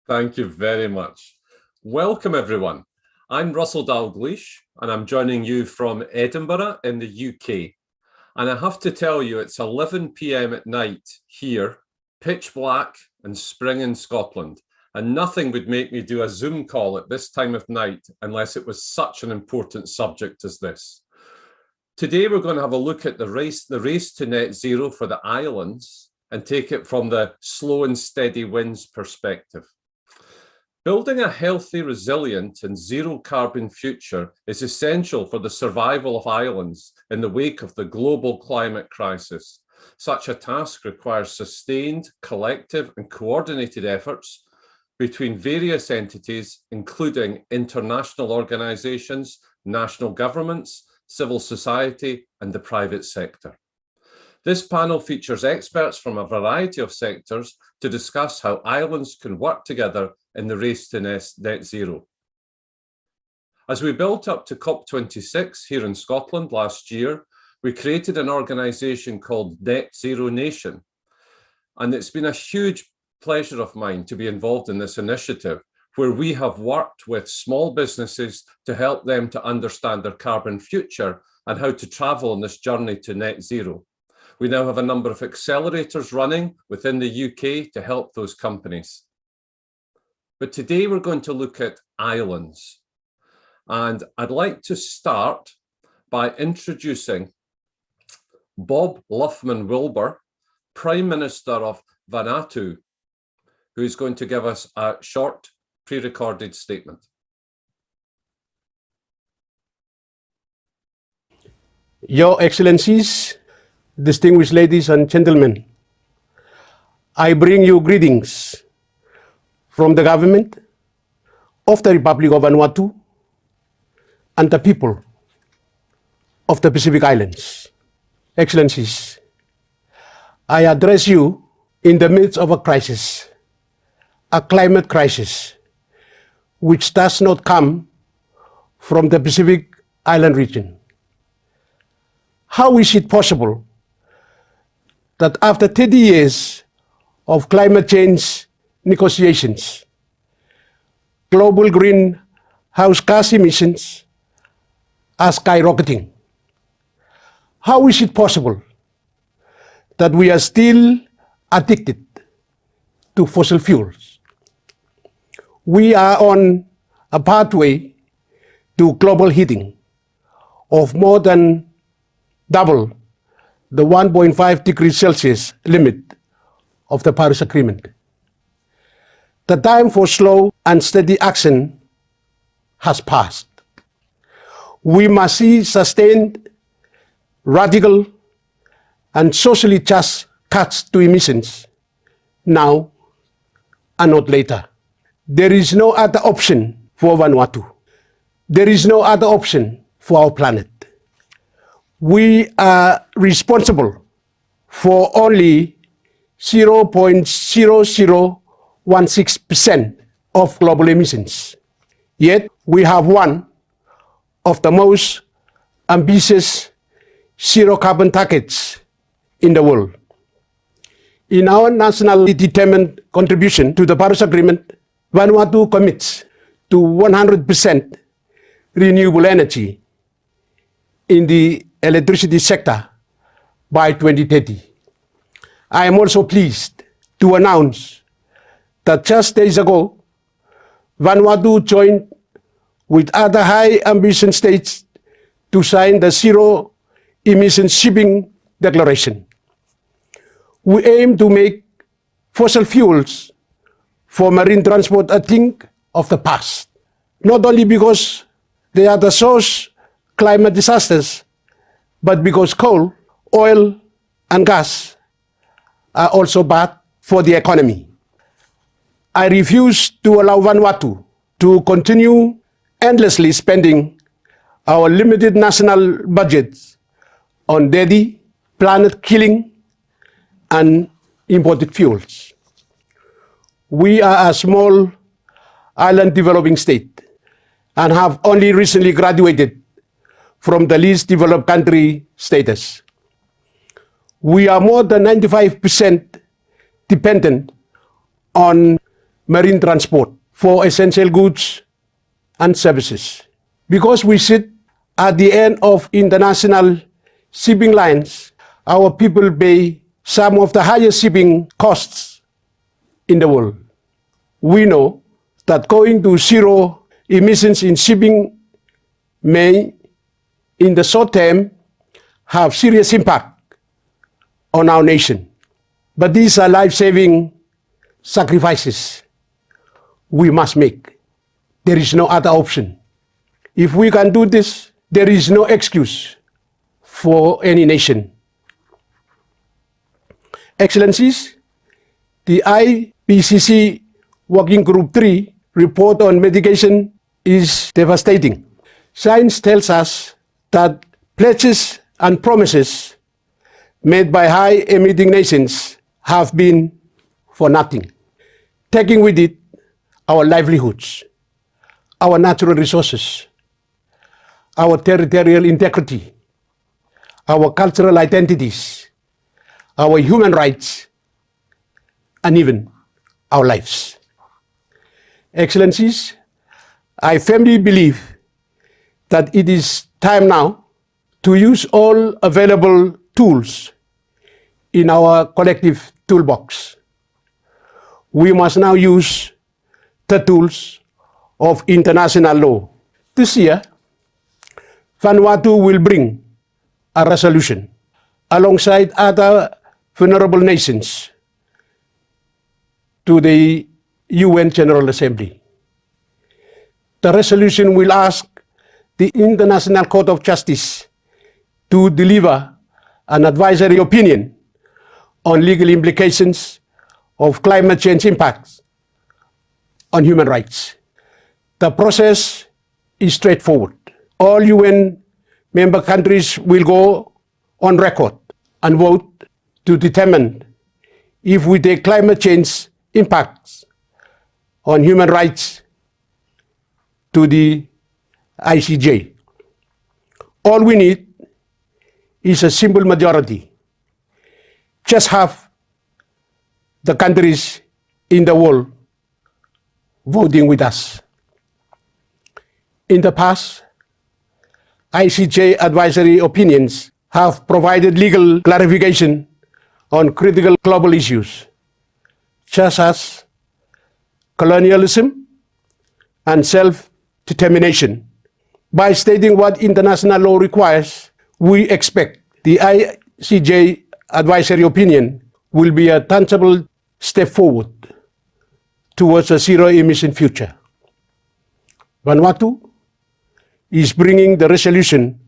Thank you very much. Welcome, everyone. I'm Russell Dalgleish, and I'm joining you from Edinburgh in the UK. And I have to tell you, it's 11 p.m. at night here, pitch black and spring in Scotland. And nothing would make me do a Zoom call at this time of night unless it was such an important subject as this. Today, we're going to have a look at the race to net zero for the islands and take it from the slow and steady wins perspective. Building a healthy, resilient and zero carbon future is essential for the survival of islands in the wake of the global climate crisis. Such a task requires sustained, collective and coordinated efforts between various entities, including international organisations, national governments, civil society and the private sector. This panel features experts from a variety of sectors to discuss how islands can work together in the race to net zero. As we built up to COP26 here in Scotland last year, we created an organisation called Net Zero Nation. And it's been a huge pleasure of mine to be involved in this initiative, where we have worked with small businesses to help them to understand their carbon future and how to travel on this journey to net zero. We now have a number of accelerators running within the UK to help those companies. But today we're going to look at islands. And I'd like to start by introducing Bob Loughman-Wilbur, Prime Minister of Vanuatu, who is going to give us a short pre-recorded statement. Your Excellencies, distinguished ladies and gentlemen, I bring you greetings from the government of the Republic of Vanuatu and the people of the Pacific Islands. Excellencies, I address you in the midst of a crisis, a climate crisis, which does not come from the Pacific Island region. How is it possible that after 30 years of climate change negotiations, global greenhouse gas emissions are skyrocketing? How is it possible that we are still addicted to fossil fuels? We are on a pathway to global heating of more than double the 1.5 degrees Celsius limit of the Paris Agreement. The time for slow and steady action has passed. We must see sustained, radical, and socially just cuts to emissions now and not later. There is no other option for Vanuatu. There is no other option for our planet. We are responsible for only 0.0016% of global emissions. Yet we have one of the most ambitious zero carbon targets in the world. In our nationally determined contribution to the Paris Agreement, Vanuatu commits to 100% renewable energy in the electricity sector by 2030. I am also pleased to announce that just days ago, Vanuatu joined with other high ambition states to sign the Zero Emission Shipping Declaration. We aim to make fossil fuels for marine transport a thing of the past, not only because they are the source climate disasters, but because coal, oil, and gas are also bad for the economy. I refuse to allow Vanuatu to continue endlessly spending our limited national budgets on dirty, planet-killing, and imported fuels. We are a small island developing state and have only recently graduated from the least developed country status. We are more than 95% dependent on marine transport for essential goods and services. Because we sit at the end of international shipping lines, our people pay some of the highest shipping costs in the world. We know that going to zero emissions in shipping may, in the short term, have serious impact on our nation. But these are life-saving sacrifices we must make. There is no other option. If we can do this, there is no excuse for any nation. Excellencies, the IPCC Working Group 3 report on mitigation is devastating. Science tells us that pledges and promises made by high-emitting nations have been for nothing, taking with it our livelihoods, our natural resources, our territorial integrity, our cultural identities, our human rights, and even our lives. Excellencies, I firmly believe that it is time now to use all available tools in our collective toolbox. We must now use the tools of international law. This year, Vanuatu will bring a resolution alongside other vulnerable nations to the UN General Assembly. The resolution will ask the International Court of Justice to deliver an advisory opinion on legal implications of climate change impacts on human rights. The process is straightforward. All UN member countries will go on record and vote to determine if we take climate change impacts on human rights to the ICJ. All we need is a simple majority. Just have the countries in the world voting with us. In the past, ICJ advisory opinions have provided legal clarification on critical global issues, such as colonialism and self-determination. By stating what international law requires, we expect the ICJ advisory opinion will be a tangible step forward towards a zero-emission future. Vanuatu is bringing the resolution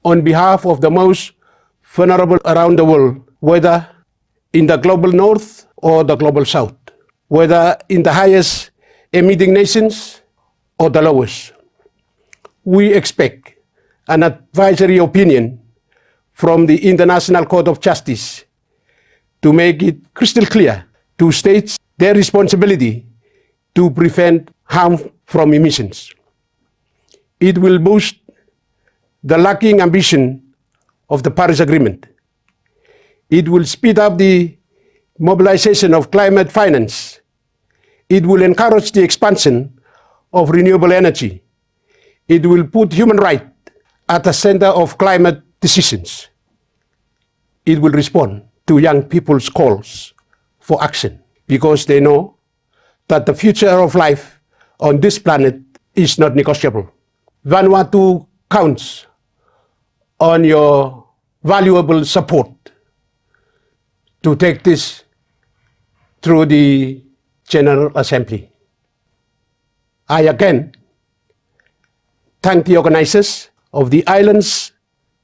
on behalf of the most vulnerable around the world, whether in the global north or the global south, whether in the highest emitting nations or the lowest. We expect an advisory opinion from the International Court of Justice to make it crystal clear to states their responsibility to prevent harm from emissions. It will boost the lacking ambition of the Paris Agreement. It will speed up the mobilization of climate finance. It will encourage the expansion of renewable energy. It will put human rights at the center of climate decisions. It will respond to young people's calls for action because they know that the future of life on this planet is not negotiable. Vanuatu counts on your valuable support to take this through the General Assembly. I again thank the organizers of the Islands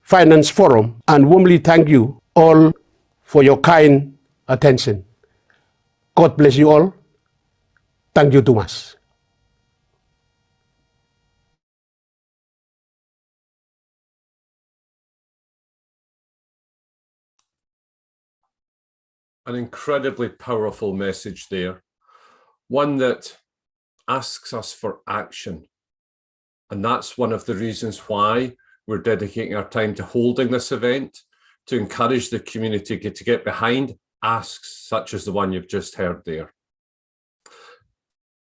Finance Forum and warmly thank you all for your kind attention. God bless you all. Thank you, Thomas. An incredibly powerful message there, one that asks us for action. And that's one of the reasons why we're dedicating our time to holding this event, to encourage the community to get behind asks such as the one you've just heard there.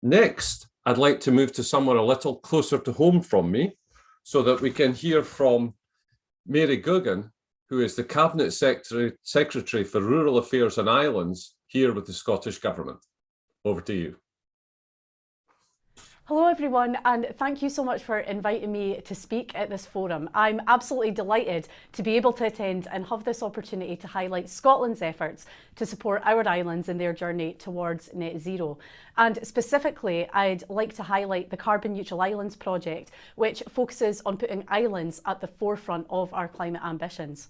Next, I'd like to move to somewhere a little closer to home from me so that we can hear from Mary Gogan, who is the Cabinet Secretary for Rural Affairs and Islands here with the Scottish Government. Over to you. Hello everyone, and thank you so much for inviting me to speak at this forum. I'm absolutely delighted to be able to attend and have this opportunity to highlight Scotland's efforts to support our islands in their journey towards net zero. And specifically, I'd like to highlight the Carbon Neutral Islands project, which focuses on putting islands at the forefront of our climate ambitions.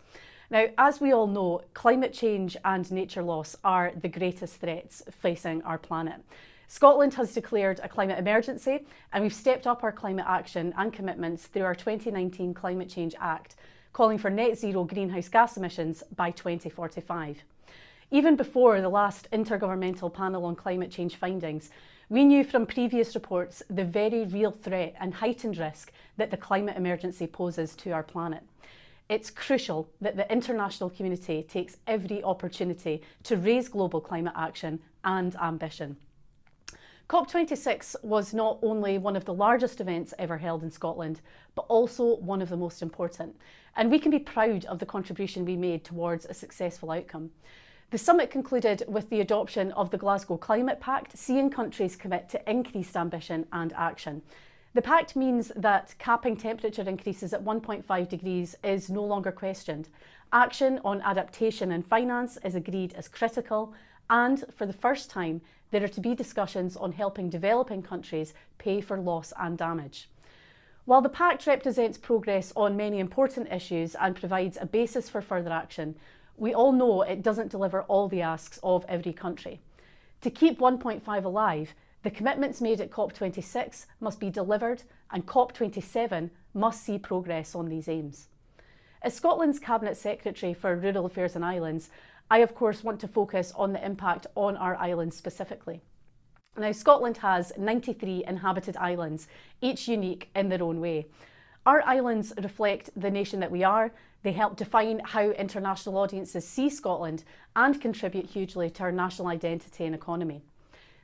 Now, as we all know, climate change and nature loss are the greatest threats facing our planet. Scotland has declared a climate emergency, and we've stepped up our climate action and commitments through our 2019 Climate Change Act, calling for net zero greenhouse gas emissions by 2045. Even before the last Intergovernmental Panel on Climate Change findings, we knew from previous reports the very real threat and heightened risk that the climate emergency poses to our planet. It's crucial that the international community takes every opportunity to raise global climate action and ambition. COP26 was not only one of the largest events ever held in Scotland, but also one of the most important. And we can be proud of the contribution we made towards a successful outcome. The summit concluded with the adoption of the Glasgow Climate Pact, seeing countries commit to increased ambition and action. The Pact means that capping temperature increases at 1.5 degrees is no longer questioned. Action on adaptation and finance is agreed as critical, and for the first time, there are to be discussions on helping developing countries pay for loss and damage. While the Pact represents progress on many important issues and provides a basis for further action, we all know it doesn't deliver all the asks of every country. To keep 1.5 alive, the commitments made at COP26 must be delivered, and COP27 must see progress on these aims. As Scotland's Cabinet Secretary for Rural Affairs and Islands, I of course want to focus on the impact on our islands specifically. Now, Scotland has 93 inhabited islands, each unique in their own way. Our islands reflect the nation that we are. They help define how international audiences see Scotland and contribute hugely to our national identity and economy.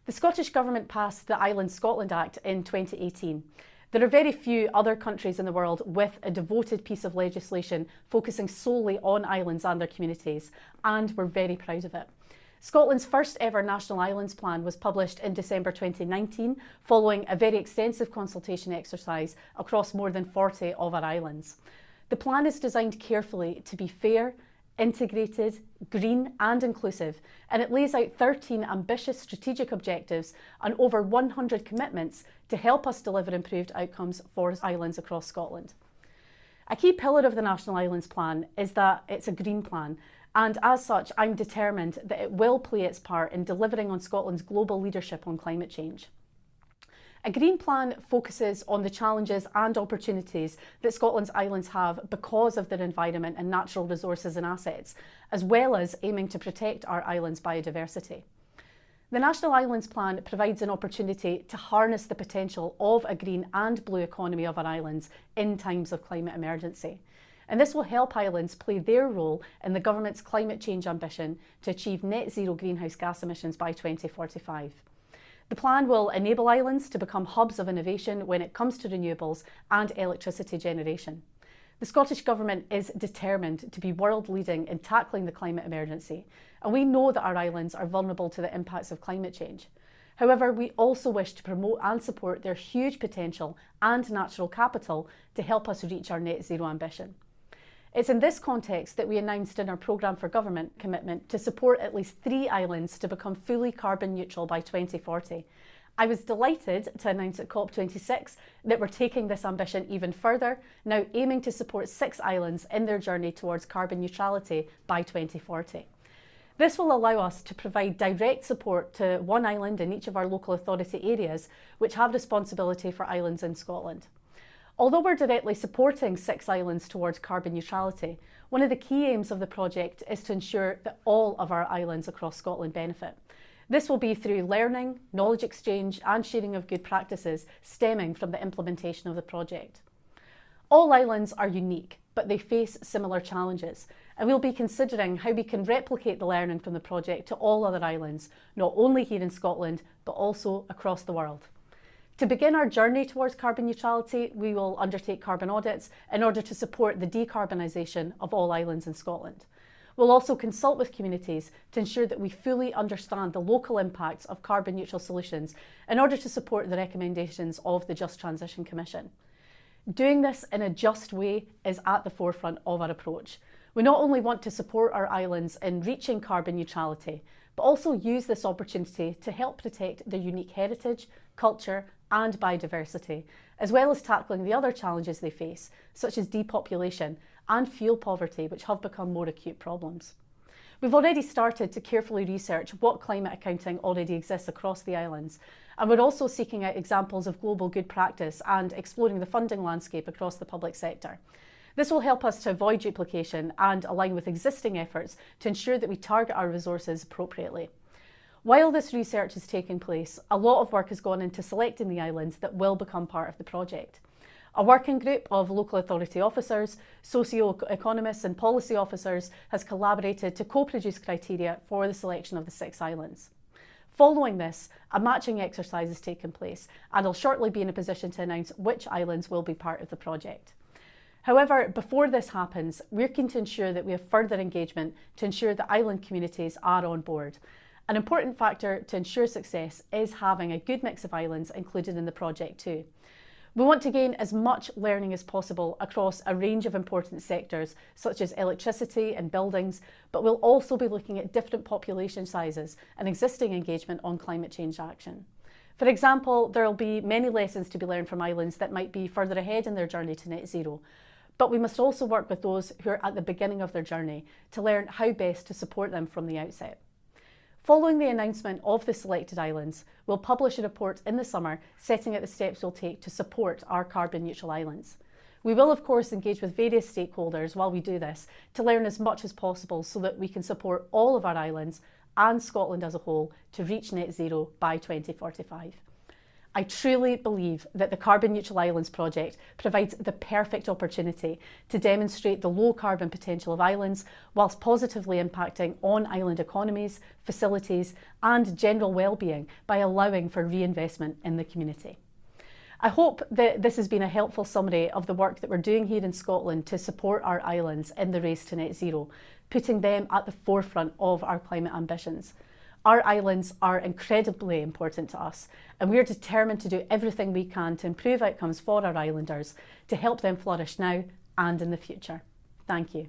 The Scottish Government passed the Island Scotland Act in 2018. There are very few other countries in the world with a devoted piece of legislation focusing solely on islands and their communities, and we're very proud of it. Scotland's first ever National Islands Plan was published in December 2019, following a very extensive consultation exercise across more than 40 of our islands. The plan is designed carefully to be fair, integrated, green and inclusive, and it lays out 13 ambitious strategic objectives and over 100 commitments to help us deliver improved outcomes for islands across Scotland. A key pillar of the National Islands Plan is that it's a green plan, and as such I'm determined that it will play its part in delivering on Scotland's global leadership on climate change. A green plan focuses on the challenges and opportunities that Scotland's islands have because of their environment and natural resources and assets, as well as aiming to protect our islands' biodiversity. The National Islands Plan provides an opportunity to harness the potential of a green and blue economy of our islands in times of climate emergency. And this will help islands play their role in the government's climate change ambition to achieve net zero greenhouse gas emissions by 2045. The plan will enable islands to become hubs of innovation when it comes to renewables and electricity generation. The Scottish Government is determined to be world leading in tackling the climate emergency, and we know that our islands are vulnerable to the impacts of climate change. However, we also wish to promote and support their huge potential and natural capital to help us reach our net zero ambition. It's in this context that we announced in our Programme for Government commitment to support at least 3 islands to become fully carbon neutral by 2040. I was delighted to announce at COP26 that we're taking this ambition even further, now aiming to support 6 islands in their journey towards carbon neutrality by 2040. This will allow us to provide direct support to 1 island in each of our local authority areas, which have responsibility for islands in Scotland. Although we're directly supporting 6 islands towards carbon neutrality, one of the key aims of the project is to ensure that all of our islands across Scotland benefit. This will be through learning, knowledge exchange and sharing of good practices stemming from the implementation of the project. All islands are unique, but they face similar challenges. And we'll be considering how we can replicate the learning from the project to all other islands, not only here in Scotland, but also across the world. To begin our journey towards carbon neutrality, we will undertake carbon audits in order to support the decarbonisation of all islands in Scotland. We'll also consult with communities to ensure that we fully understand the local impacts of carbon neutral solutions in order to support the recommendations of the Just Transition Commission. Doing this in a just way is at the forefront of our approach. We not only want to support our islands in reaching carbon neutrality, but also use this opportunity to help protect their unique heritage, culture and biodiversity, as well as tackling the other challenges they face, such as depopulation and fuel poverty, which have become more acute problems. We've already started to carefully research what climate accounting already exists across the islands, and we're also seeking out examples of global good practice and exploring the funding landscape across the public sector. This will help us to avoid duplication and align with existing efforts to ensure that we target our resources appropriately. While this research is taking place, a lot of work has gone into selecting the islands that will become part of the project. A working group of local authority officers, socio-economists and policy officers has collaborated to co-produce criteria for the selection of the 6 islands. Following this, a matching exercise has taken place, and I'll shortly be in a position to announce which islands will be part of the project. However, before this happens, we're keen to ensure that we have further engagement to ensure that island communities are on board. An important factor to ensure success is having a good mix of islands included in the project too. We want to gain as much learning as possible across a range of important sectors, such as electricity and buildings, but we'll also be looking at different population sizes and existing engagement on climate change action. For example, there will be many lessons to be learned from islands that might be further ahead in their journey to net zero, but we must also work with those who are at the beginning of their journey to learn how best to support them from the outset. Following the announcement of the selected islands, we'll publish a report in the summer setting out the steps we'll take to support our carbon neutral islands. We will of course engage with various stakeholders while we do this to learn as much as possible so that we can support all of our islands and Scotland as a whole to reach net zero by 2045. I truly believe that the Carbon Neutral Islands project provides the perfect opportunity to demonstrate the low carbon potential of islands whilst positively impacting on island economies, facilities and general well-being by allowing for reinvestment in the community. I hope that this has been a helpful summary of the work that we're doing here in Scotland to support our islands in the race to net zero, putting them at the forefront of our climate ambitions. Our islands are incredibly important to us, and we are determined to do everything we can to improve outcomes for our islanders to help them flourish now and in the future. Thank you.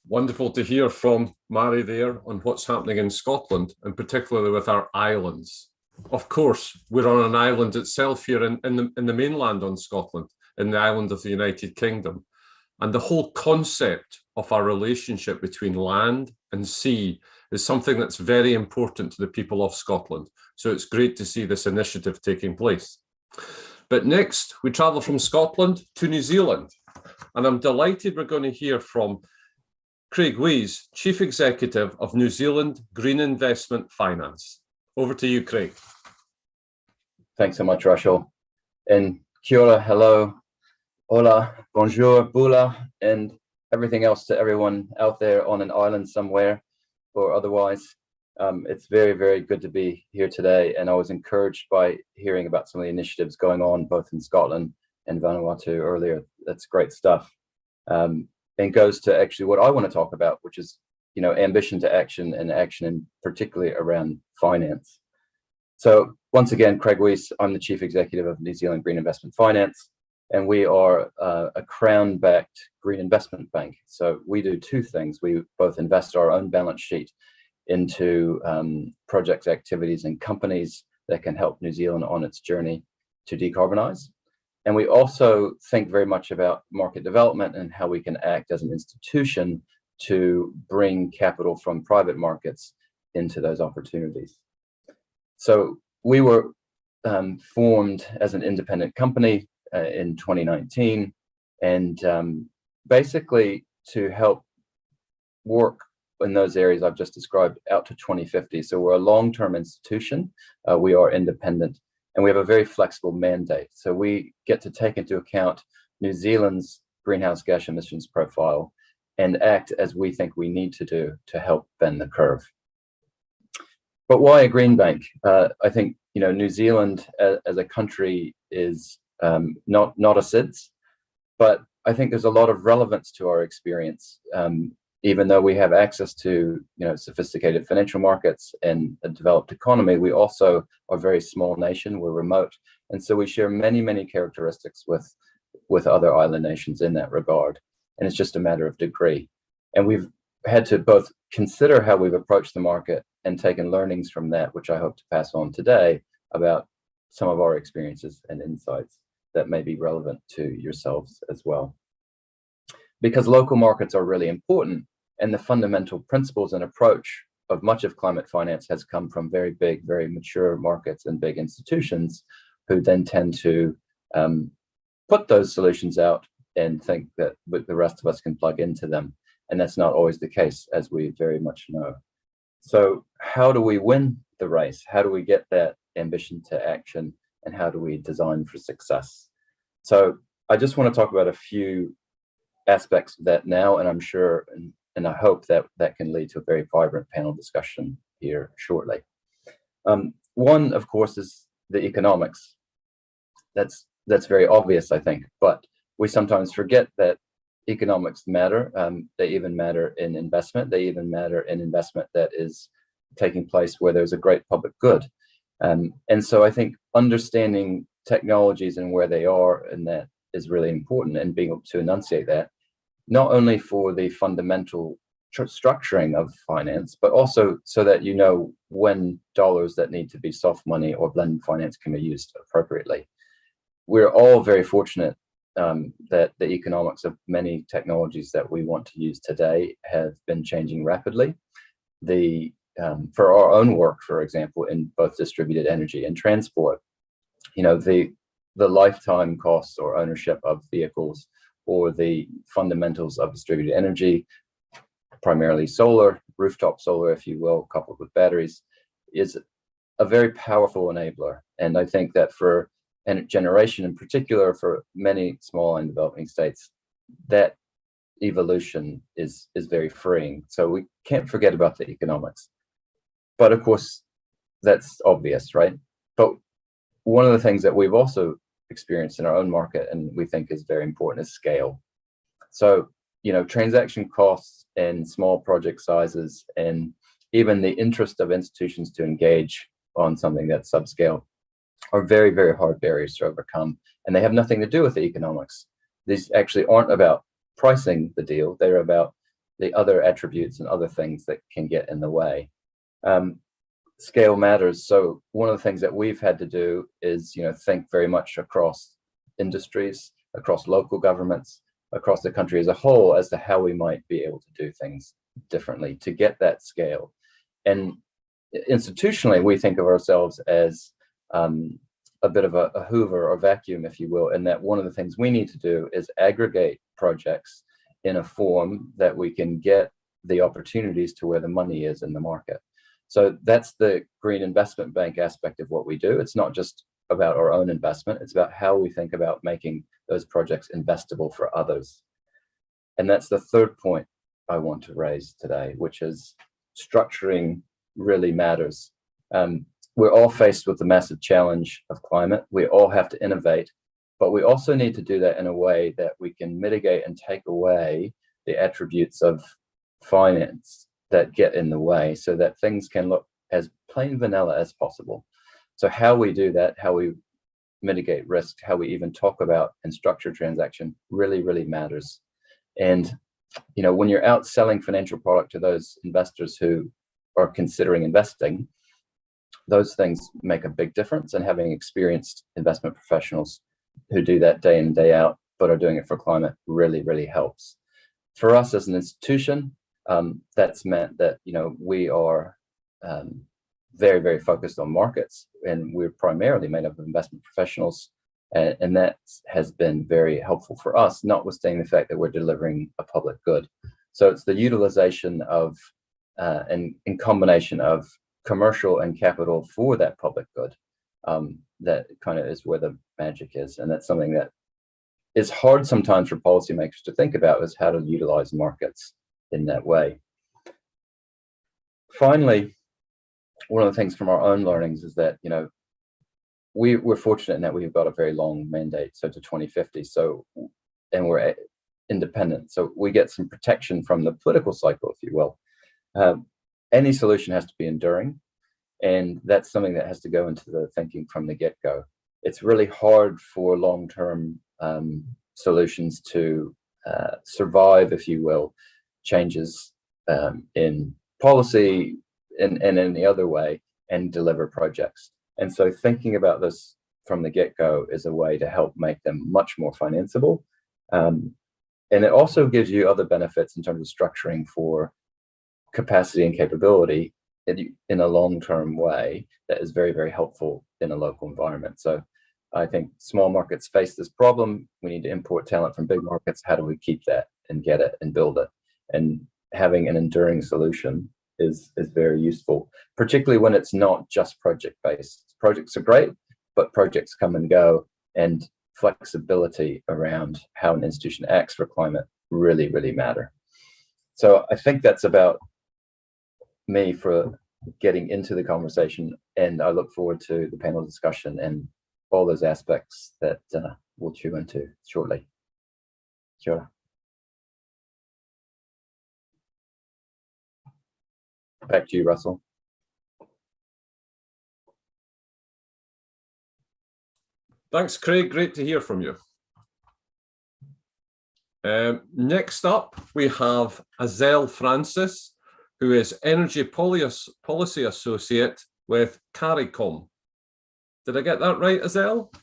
Wonderful to hear from Mary there on what's happening in Scotland, and particularly with our islands. Of course, we're on an island itself here in the mainland on Scotland, in the island of the United Kingdom. And the whole concept of our relationship between land and sea is something that's very important to the people of Scotland. So it's great to see this initiative taking place. But next, we travel from Scotland to New Zealand. And I'm delighted we're going to hear from Craig Wees, Chief Executive of New Zealand Green Investment Finance. Over to you, Craig. Thanks so much, Russell. And kia ora, hello, hola, bonjour, bula, and everything else to everyone out there on an island somewhere or otherwise. It's very, very good to be here today. And I was encouraged by hearing about some of the initiatives going on both in Scotland and Vanuatu earlier. That's great stuff. And goes to actually what I want to talk about, which is, ambition to action and action in particularly around finance. So once again, Craig Wees, I'm the Chief Executive of New Zealand Green Investment Finance, and we are a Crown-backed green investment bank. So we do two things. We both invest our own balance sheet into project activities and companies that can help New Zealand on its journey to decarbonize. And we also think very much about market development and how we can act as an institution to bring capital from private markets into those opportunities. So we were formed as an independent company in 2019, and basically to help work in those areas I've just described out to 2050. So we're a long-term institution. We are independent, and we have a very flexible mandate. So we get to take into account New Zealand's greenhouse gas emissions profile and act as we think we need to do to help bend the curve. But why a green bank? I think New Zealand as a country is not a SIDS, but I think there's a lot of relevance to our experience. Even though we have access to sophisticated financial markets and a developed economy, we also are a very small nation. We're remote, and so we share many characteristics with other island nations in that regard. And it's just a matter of degree. And we've had to both consider how we've approached the market and taken learnings from that, which I hope to pass on today about some of our experiences and insights that may be relevant to yourselves as well. Because local markets are really important, and the fundamental principles and approach of much of climate finance has come from very big, very mature markets and big institutions who then tend to put those solutions out and think that the rest of us can plug into them. And that's not always the case, as we very much know. So how do we win the race? How do we get that ambition to action? And how do we design for success? So I just want to talk about a few aspects of that now, and I'm sure and I hope that that can lead to a very vibrant panel discussion here shortly. One, of course, is the economics. That's very obvious, I think, but we sometimes forget that economics matter. They even matter in investment. They even matter in investment that is taking place where there's a great public good. And so I think understanding technologies and where they are, and that is really important, and being able to enunciate that, not only for the fundamental structuring of finance, but also so that you know when dollars that need to be soft money or blended finance can be used appropriately. We're all very fortunate that the economics of many technologies that we want to use today have been changing rapidly. For our own work, for example, in both distributed energy and transport, the lifetime costs or ownership of vehicles, or the fundamentals of distributed energy, primarily solar, rooftop solar, if you will, coupled with batteries, is a very powerful enabler. And I think that for a generation in particular, for many small and developing states, that evolution is very freeing. So we can't forget about the economics. But of course, that's obvious, right? But one of the things that we've also experienced in our own market, and we think is very important, is scale. So, transaction costs and small project sizes, and even the interest of institutions to engage on something that's subscale, are very hard barriers to overcome, and they have nothing to do with the economics. These actually aren't about pricing the deal. They're about the other attributes and other things that can get in the way. Scale matters. So one of the things that we've had to do is, think very much across industries, across local governments, across the country as a whole, as to how we might be able to do things differently to get that scale. And institutionally, we think of ourselves as a bit of a hoover or vacuum, if you will, and that one of the things we need to do is aggregate projects in a form that we can get the opportunities to where the money is in the market. So that's the green investment bank aspect of what we do. It's not just about our own investment, it's about how we think about making those projects investable for others. And that's the third point I want to raise today, which is structuring really matters. We're all faced with the massive challenge of climate. We all have to innovate, but we also need to do that in a way that we can mitigate and take away the attributes of finance that get in the way, so that things can look as plain vanilla as possible. So how we do that, how we mitigate risk, how we even talk about and structure transaction really matters. And when you're out selling financial product to those investors who are considering investing, those things make a big difference. And having experienced investment professionals who do that day in and day out, but are doing it for climate, really helps. For us as an institution, that's meant that we are very focused on markets, and we're primarily made up of investment professionals, and that has been very helpful for us, notwithstanding the fact that we're delivering a public good. So it's the utilization of and in combination of commercial and capital for that public good. That kind of is where the magic is. And that's something that is hard sometimes for policymakers to think about, is how to utilize markets in that way. Finally, one of the things from our own learnings is that, we're fortunate in that we've got a very long mandate, so to 2050. So, and we're independent. So we get some protection from the political cycle, if you will. Any solution has to be enduring. And that's something that has to go into the thinking from the get-go. It's really hard for long-term solutions to survive, if you will, changes in policy and in any other way, and deliver projects. And so thinking about this from the get-go is a way to help make them much more financeable. And it also gives you other benefits in terms of structuring for capacity and capability in a long-term way that is very, very helpful in a local environment. So I think small markets face this problem. We need to import talent from big markets. How do we keep that and get it and build it? And having an enduring solution is very useful, particularly when it's not just project-based. Projects are great, but projects come and go, and flexibility around how an institution acts for climate really, really matter. So I think that's about me for getting into the conversation, and I look forward to the panel discussion and all those aspects that we'll chew into shortly. Kia ora. Back to you, Russell. Thanks, Craig. Great to hear from you. Next up, we have Azelle Francis, who is Energy Policy Associate with CARICOM. Did I get that right, Azelle?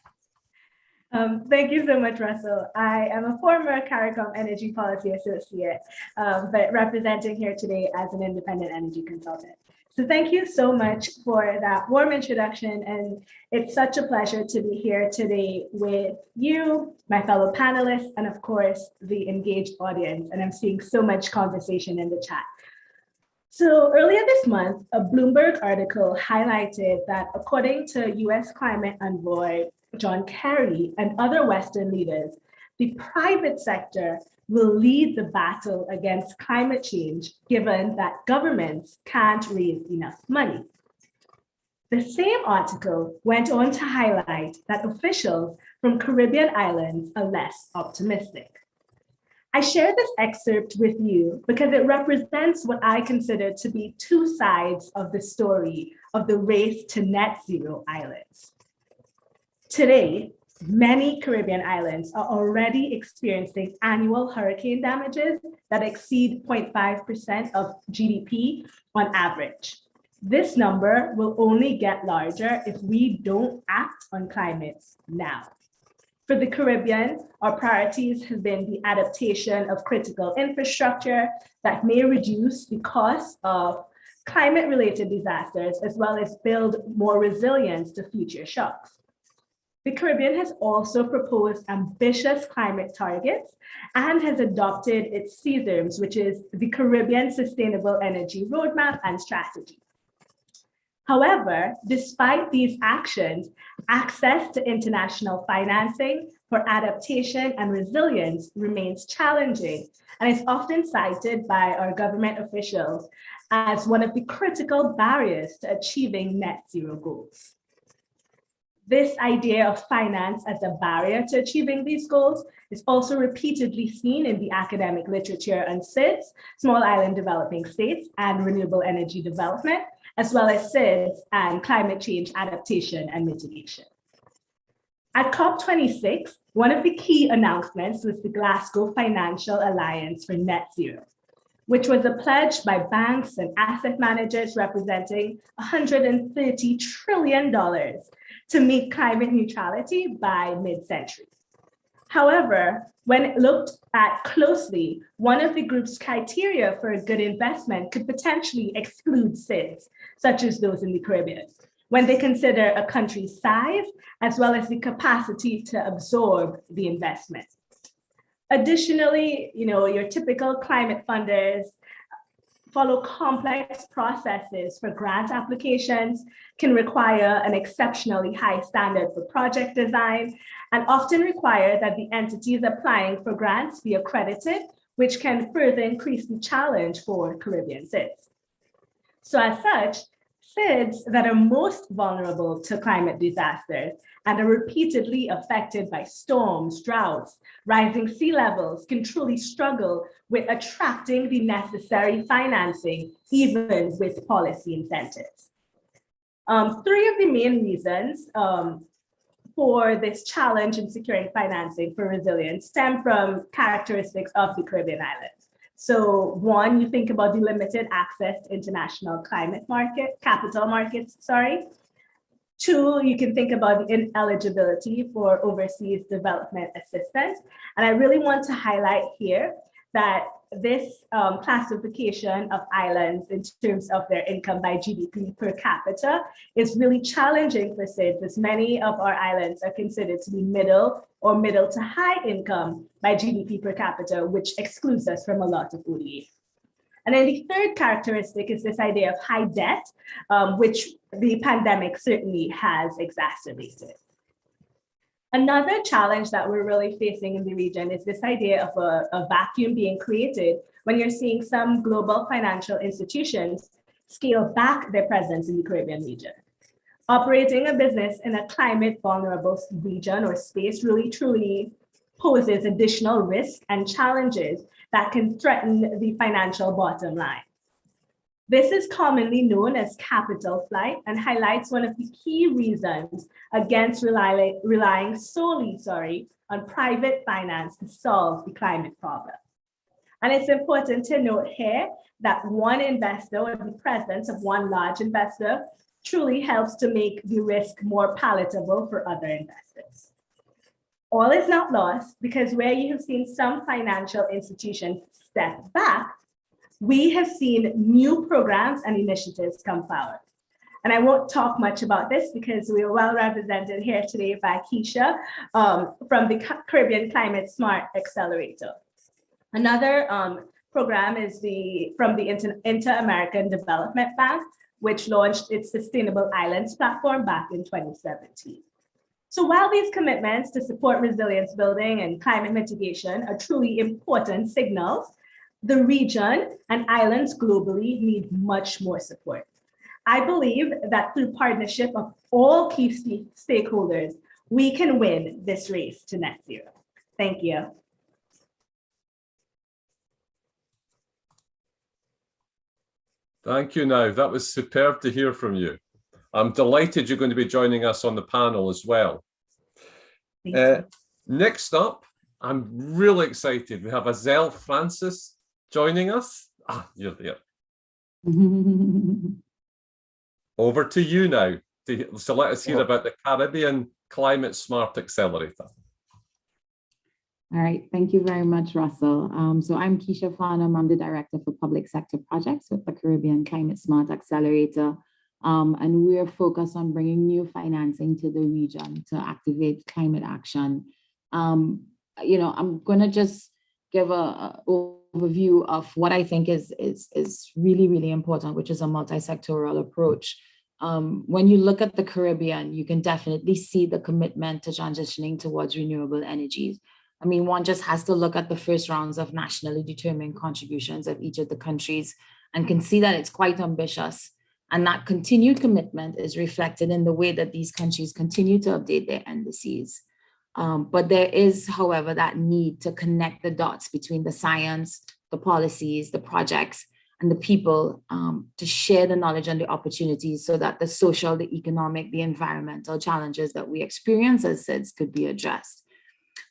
Thank you so much, Russell. I am a former CARICOM Energy Policy Associate, but representing here today as an independent energy consultant. So thank you so much for that warm introduction. And it's such a pleasure to be here today with you, my fellow panelists, and of course, the engaged audience. And I'm seeing so much conversation in the chat. So earlier this month, a Bloomberg article highlighted that according to US climate envoy John Kerry and other Western leaders, the private sector will lead the battle against climate change, given that governments can't raise enough money. The same article went on to highlight that officials from Caribbean islands are less optimistic. I share this excerpt with you because it represents what I consider to be two sides of the story of the race to net zero islands. Today, many Caribbean islands are already experiencing annual hurricane damages that exceed 0.5% of GDP on average. This number will only get larger if we don't act on climate now. For the Caribbean, our priorities have been the adaptation of critical infrastructure that may reduce the cost of climate-related disasters, as well as build more resilience to future shocks. The Caribbean has also proposed ambitious climate targets and has adopted its CSIRMs, which is the Caribbean Sustainable Energy Roadmap and Strategy. However, despite these actions, access to international financing for adaptation and resilience remains challenging and is often cited by our government officials as one of the critical barriers to achieving net zero goals. This idea of finance as a barrier to achieving these goals is also repeatedly seen in the academic literature on SIDS, Small Island Developing States, and renewable energy development, as well as SIDS and climate change adaptation and mitigation. At COP26, one of the key announcements was the Glasgow Financial Alliance for Net Zero, which was a pledge by banks and asset managers representing $130 trillion to meet climate neutrality by mid-century. However, when looked at closely, one of the group's criteria for a good investment could potentially exclude SIDS, such as those in the Caribbean, when they consider a country's size as well as the capacity to absorb the investment. Additionally, your typical climate funders follow complex processes for grant applications, can require an exceptionally high standard for project design, and often require that the entities applying for grants be accredited, which can further increase the challenge for Caribbean SIDS. So as such, SIDS that are most vulnerable to climate disasters and are repeatedly affected by storms, droughts, rising sea levels can truly struggle with attracting the necessary financing, even with policy incentives. Three of the main reasons for this challenge in securing financing for resilience stem from characteristics of the Caribbean islands. So one, you think about the limited access to international capital markets. Two, you can think about the ineligibility for overseas development assistance. And I really want to highlight here that this classification of islands in terms of their income by GDP per capita is really challenging for SIDS, as many of our islands are considered to be middle or middle to high income by GDP per capita, which excludes us from a lot of ODA. And then the third characteristic is this idea of high debt, which the pandemic certainly has exacerbated. Another challenge that we're really facing in the region is this idea of a vacuum being created when you're seeing some global financial institutions scale back their presence in the Caribbean region. Operating a business in a climate vulnerable region or space really truly poses additional risks and challenges that can threaten the financial bottom line. This is commonly known as capital flight and highlights one of the key reasons against relying solely on private finance to solve the climate problem. And it's important to note here that one investor or the presence of one large investor truly helps to make the risk more palatable for other investors. All is not lost, because where you have seen some financial institutions step back, we have seen new programs and initiatives come forward. And I won't talk much about this because we are well represented here today by Keisha from the Caribbean Climate Smart Accelerator. Another program is from the Inter-American Development Bank, which launched its Sustainable Islands platform back in 2017. So while these commitments to support resilience building and climate mitigation are truly important signals, the region and islands globally need much more support. I believe that through partnership of all key stakeholders, we can win this race to net zero. Thank you. Thank you now. That was superb to hear from you. I'm delighted you're going to be joining us on the panel as well. Next up, I'm really excited. We have Azelle Francis joining us. You're there. Over to you now. So let us hear about the Caribbean Climate Smart Accelerator. All right, thank you very much, Russell. So I'm Keisha Farnham. I'm the Director for Public Sector Projects with the Caribbean Climate Smart Accelerator. And we're focused on bringing new financing to the region to activate climate action. I'm going to just give an overview of what I think is really, really important, which is a multi-sectoral approach. When you look at the Caribbean, you can definitely see the commitment to transitioning towards renewable energies. I mean, one just has to look at the first rounds of nationally determined contributions of each of the countries and can see that it's quite ambitious. And that continued commitment is reflected in the way that these countries continue to update their indices. But there is, however, that need to connect the dots between the science, the policies, the projects, and the people to share the knowledge and the opportunities so that the social, the economic, the environmental challenges that we experience as SIDS could be addressed.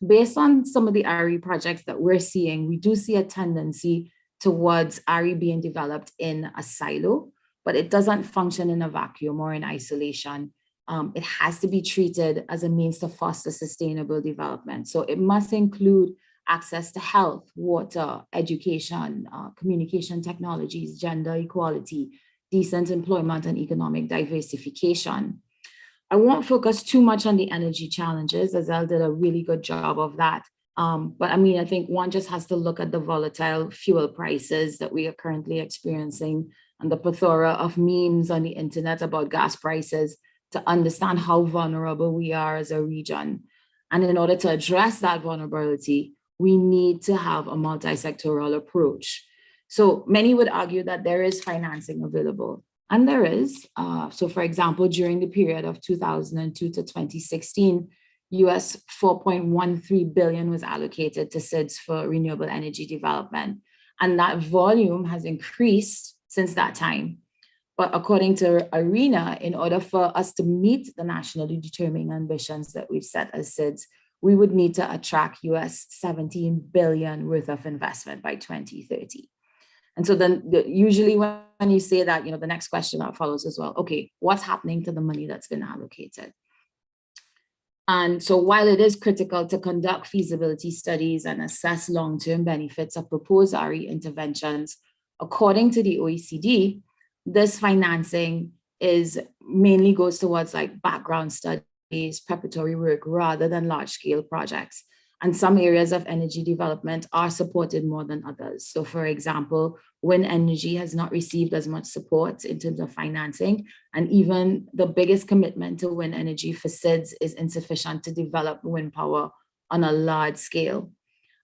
Based on some of the RE projects that we're seeing, we do see a tendency towards RE being developed in a silo, but it doesn't function in a vacuum or in isolation. It has to be treated as a means to foster sustainable development. So it must include access to health, water, education, communication technologies, gender equality, decent employment, and economic diversification. I won't focus too much on the energy challenges, as Azelle did a really good job of that. But I mean, I think one just has to look at the volatile fuel prices that we are currently experiencing and the plethora of memes on the internet about gas prices to understand how vulnerable we are as a region. And in order to address that vulnerability, we need to have a multi-sectoral approach. So many would argue that there is financing available, and there is. So for example, during the period of 2002 to 2016, US 4.13 billion was allocated to SIDS for renewable energy development. And that volume has increased since that time. But according to ARENA, in order for us to meet the nationally determined ambitions that we've set as SIDS, we would need to attract US 17 billion worth of investment by 2030. And so then usually when you say that, the next question that follows as well, okay, what's happening to the money that's been allocated? And so while it is critical to conduct feasibility studies and assess long-term benefits of proposed RE interventions, according to the OECD, this financing mainly goes towards like background studies, preparatory work, rather than large-scale projects. And some areas of energy development are supported more than others. So for example, wind energy has not received as much support in terms of financing. And even the biggest commitment to wind energy for SIDS is insufficient to develop wind power on a large scale.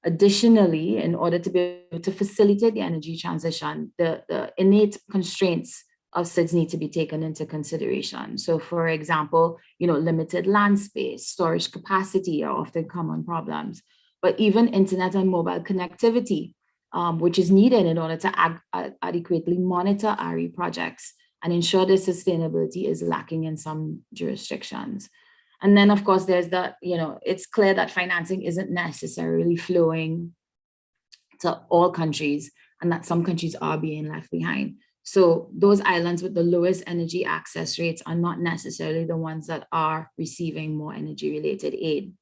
Additionally, in order to be able to facilitate the energy transition, the innate constraints of SIDS need to be taken into consideration. So for example, limited land space, storage capacity are often common problems, but even internet and mobile connectivity, which is needed in order to adequately monitor RE projects and ensure their sustainability, is lacking in some jurisdictions. And then of course, there's it's clear that financing isn't necessarily flowing to all countries and that some countries are being left behind. So those islands with the lowest energy access rates are not necessarily the ones that are receiving more energy related aid.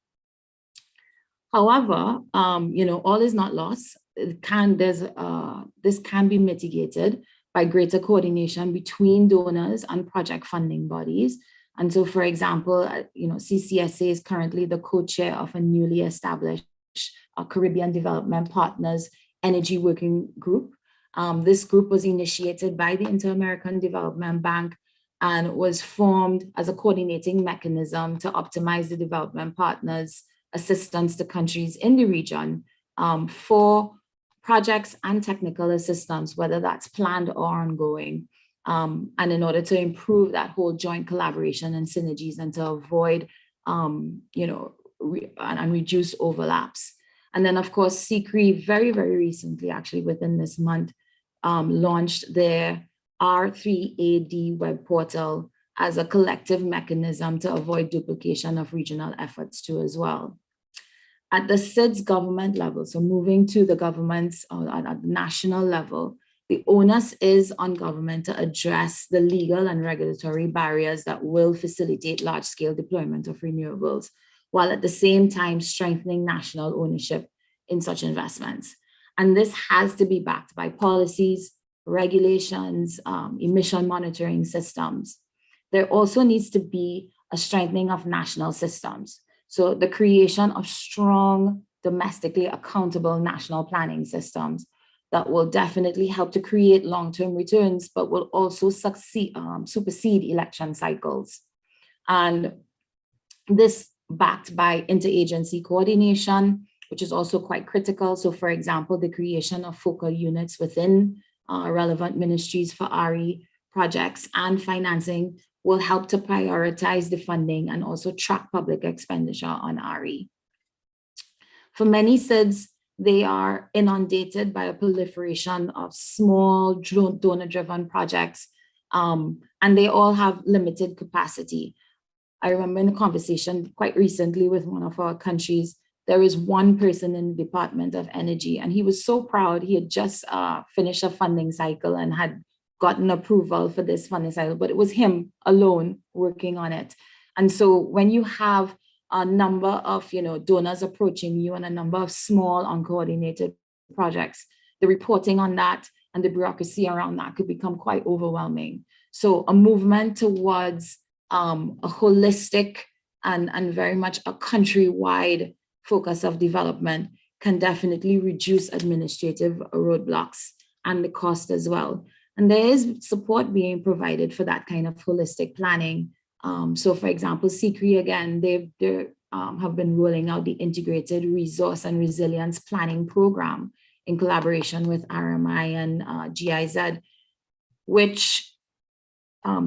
However, all is not lost. This can be mitigated by greater coordination between donors and project funding bodies. And so, for example, CCSA is currently the co-chair of a newly established Caribbean Development Partners Energy Working Group. This group was initiated by the Inter-American Development Bank and was formed as a coordinating mechanism to optimize the development partners' assistance to countries in the region for projects and technical assistance, whether that's planned or ongoing. And in order to improve that whole joint collaboration and synergies and to avoid, and reduce overlaps. And then of course, CCRE very, very recently, actually within this month, launched their R3AD web portal as a collective mechanism to avoid duplication of regional efforts too as well. At the SIDS government level, so moving to the governments at the national level, the onus is on government to address the legal and regulatory barriers that will facilitate large-scale deployment of renewables, while at the same time strengthening national ownership in such investments. And this has to be backed by policies, regulations, emission monitoring systems. There also needs to be a strengthening of national systems. So the creation of strong, domestically accountable national planning systems that will definitely help to create long-term returns, but will also supersede election cycles. And this backed by interagency coordination, which is also quite critical. So for example, the creation of focal units within relevant ministries for RE projects and financing will help to prioritize the funding and also track public expenditure on RE. For many SIDS, they are inundated by a proliferation of small donor-driven projects, and they all have limited capacity. I remember in a conversation quite recently with one of our countries, there is one person in the Department of Energy, and he was so proud. He had just finished a funding cycle and had gotten approval for this funding cycle, but it was him alone working on it. And so when you have a number of donors approaching you and a number of small uncoordinated projects, the reporting on that and the bureaucracy around that could become quite overwhelming. So a movement towards a holistic and very much a countrywide focus of development can definitely reduce administrative roadblocks and the cost as well. And there is support being provided for that kind of holistic planning. So for example, CCRI, again, they have been rolling out the Integrated Resource and Resilience Planning Program in collaboration with RMI and GIZ, which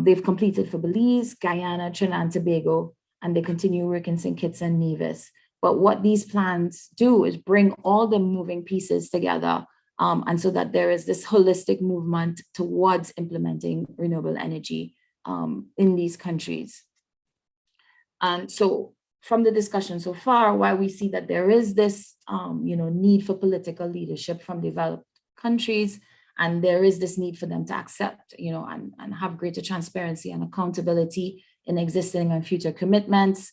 they've completed for Belize, Guyana, Trinidad and Tobago, and they continue work in St. Kitts and Nevis. But what these plans do is bring all the moving pieces together, and so that there is this holistic movement towards implementing renewable energy in these countries. And so from the discussion so far, while we see that there is this need for political leadership from developed countries, and there is this need for them to accept, and have greater transparency and accountability in existing and future commitments,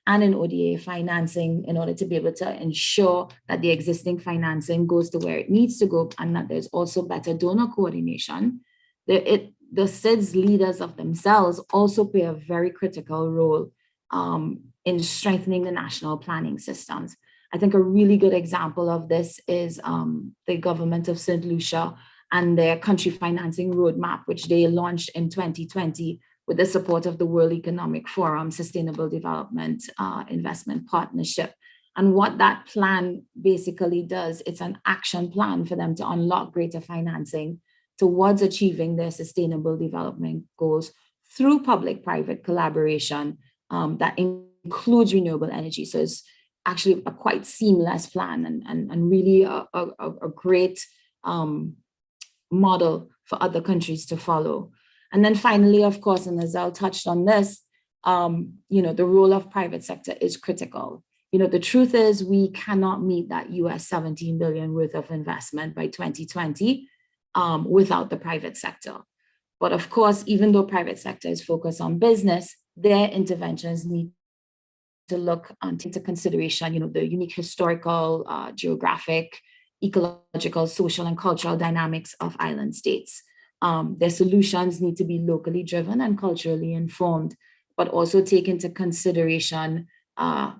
and in ODA financing, in order to be able to ensure that the existing financing goes to where it needs to go, and that there's also better donor coordination. The SIDS leaders of themselves also play a very critical role in strengthening the national planning systems. I think a really good example of this is the government of St. Lucia and their country financing roadmap, which they launched in 2020 with the support of the World Economic Forum Sustainable Development Investment Partnership. And what that plan basically does, it's an action plan for them to unlock greater financing towards achieving their sustainable development goals through public-private collaboration that includes renewable energy. So it's actually a quite seamless plan and really a great model for other countries to follow. And then finally, of course, and Azelle touched on this, the role of private sector is critical. The truth is we cannot meet that US 17 billion worth of investment by 2020 without the private sector. But of course, even though private sector is focused on business, their interventions need to look and take into consideration, the unique historical, geographic, ecological, social, and cultural dynamics of island states. Their solutions need to be locally driven and culturally informed, but also take into consideration what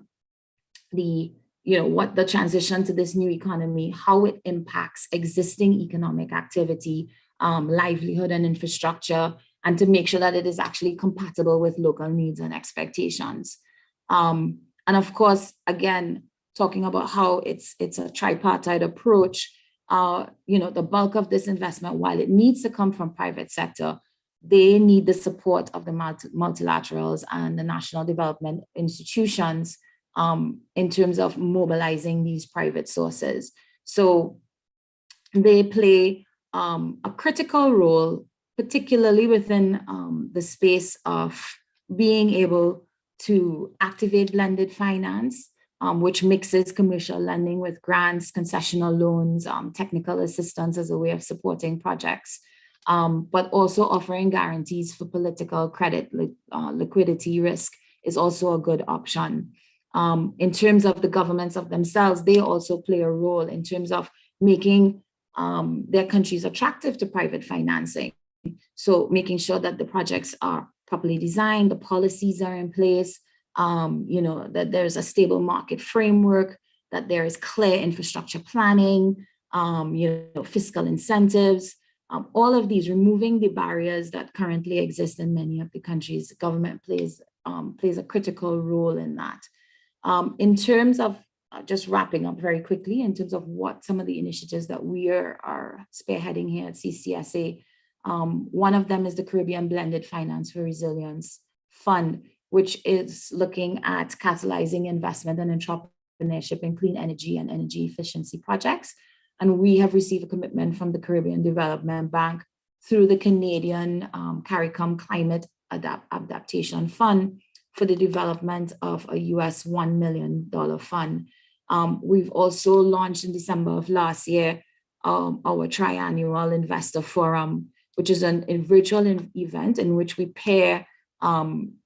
the transition to this new economy, how it impacts existing economic activity, livelihood and infrastructure, and to make sure that it is actually compatible with local needs and expectations. And of course, again, talking about how it's a tripartite approach, the bulk of this investment, while it needs to come from private sector, they need the support of the multilaterals and the national development institutions in terms of mobilizing these private sources. So they play a critical role, particularly within the space of being able to activate blended finance, which mixes commercial lending with grants, concessional loans, technical assistance as a way of supporting projects, but also offering guarantees for political credit, liquidity risk is also a good option. In terms of the governments of themselves, they also play a role in terms of making their countries attractive to private financing. So making sure that the projects are properly designed, the policies are in place, that there's a stable market framework, that there is clear infrastructure planning, fiscal incentives, all of these, removing the barriers that currently exist in many of the countries. The government plays a critical role in that. In terms of just wrapping up very quickly, in terms of what some of the initiatives that we are spearheading here at CCSA, one of them is the Caribbean Blended Finance for Resilience Fund, which is looking at catalyzing investment and entrepreneurship in clean energy and energy efficiency projects. And we have received a commitment from the Caribbean Development Bank through the Canadian CARICOM Climate Adaptation Fund for the development of a US $1 million fund. We've also launched in December of last year our triannual investor forum, which is a virtual event in which we pair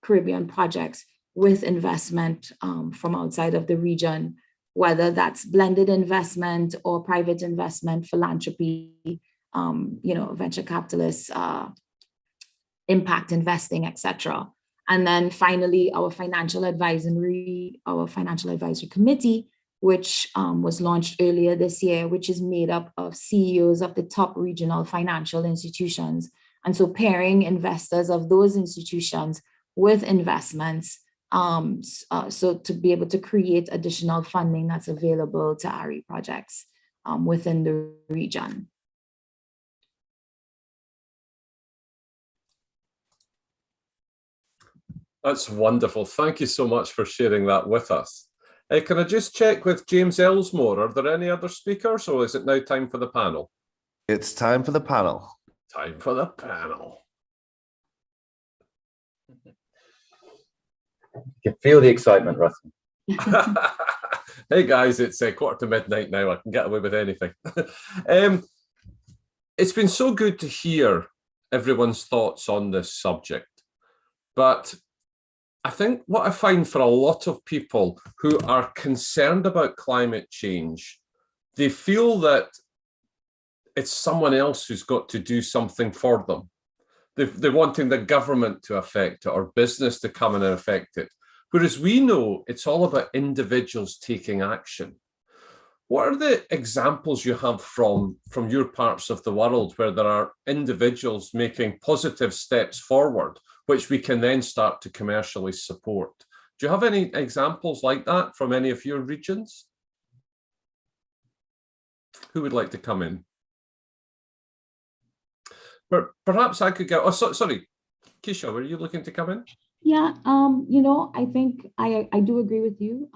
Caribbean projects with investment from outside of the region, whether that's blended investment or private investment, philanthropy, venture capitalists, impact investing, etc. And then finally, our financial advisory committee, which was launched earlier this year, which is made up of CEOs of the top regional financial institutions. And so pairing investors of those institutions with investments, so to be able to create additional funding that's available to RE projects within the region. That's wonderful. Thank you so much for sharing that with us. Can I just check with James Elsmore? Are there any other speakers, or is it now time for the panel? It's time for the panel. Time for the panel. You can feel the excitement, Russell. Hey guys, it's 1:45 now. I can get away with anything. It's been so good to hear everyone's thoughts on this subject, but I think what I find for a lot of people who are concerned about climate change, they feel that it's someone else who's got to do something for them. They're wanting the government to affect it or business to come in and affect it. Whereas we know it's all about individuals taking action. What are the examples you have from your parts of the world where there are individuals making positive steps forward, which we can then start to commercially support? Do you have any examples like that from any of your regions? Who would like to come in? Perhaps I could go, oh, sorry, Keisha, were you looking to come in? Yeah, I think I do agree with you.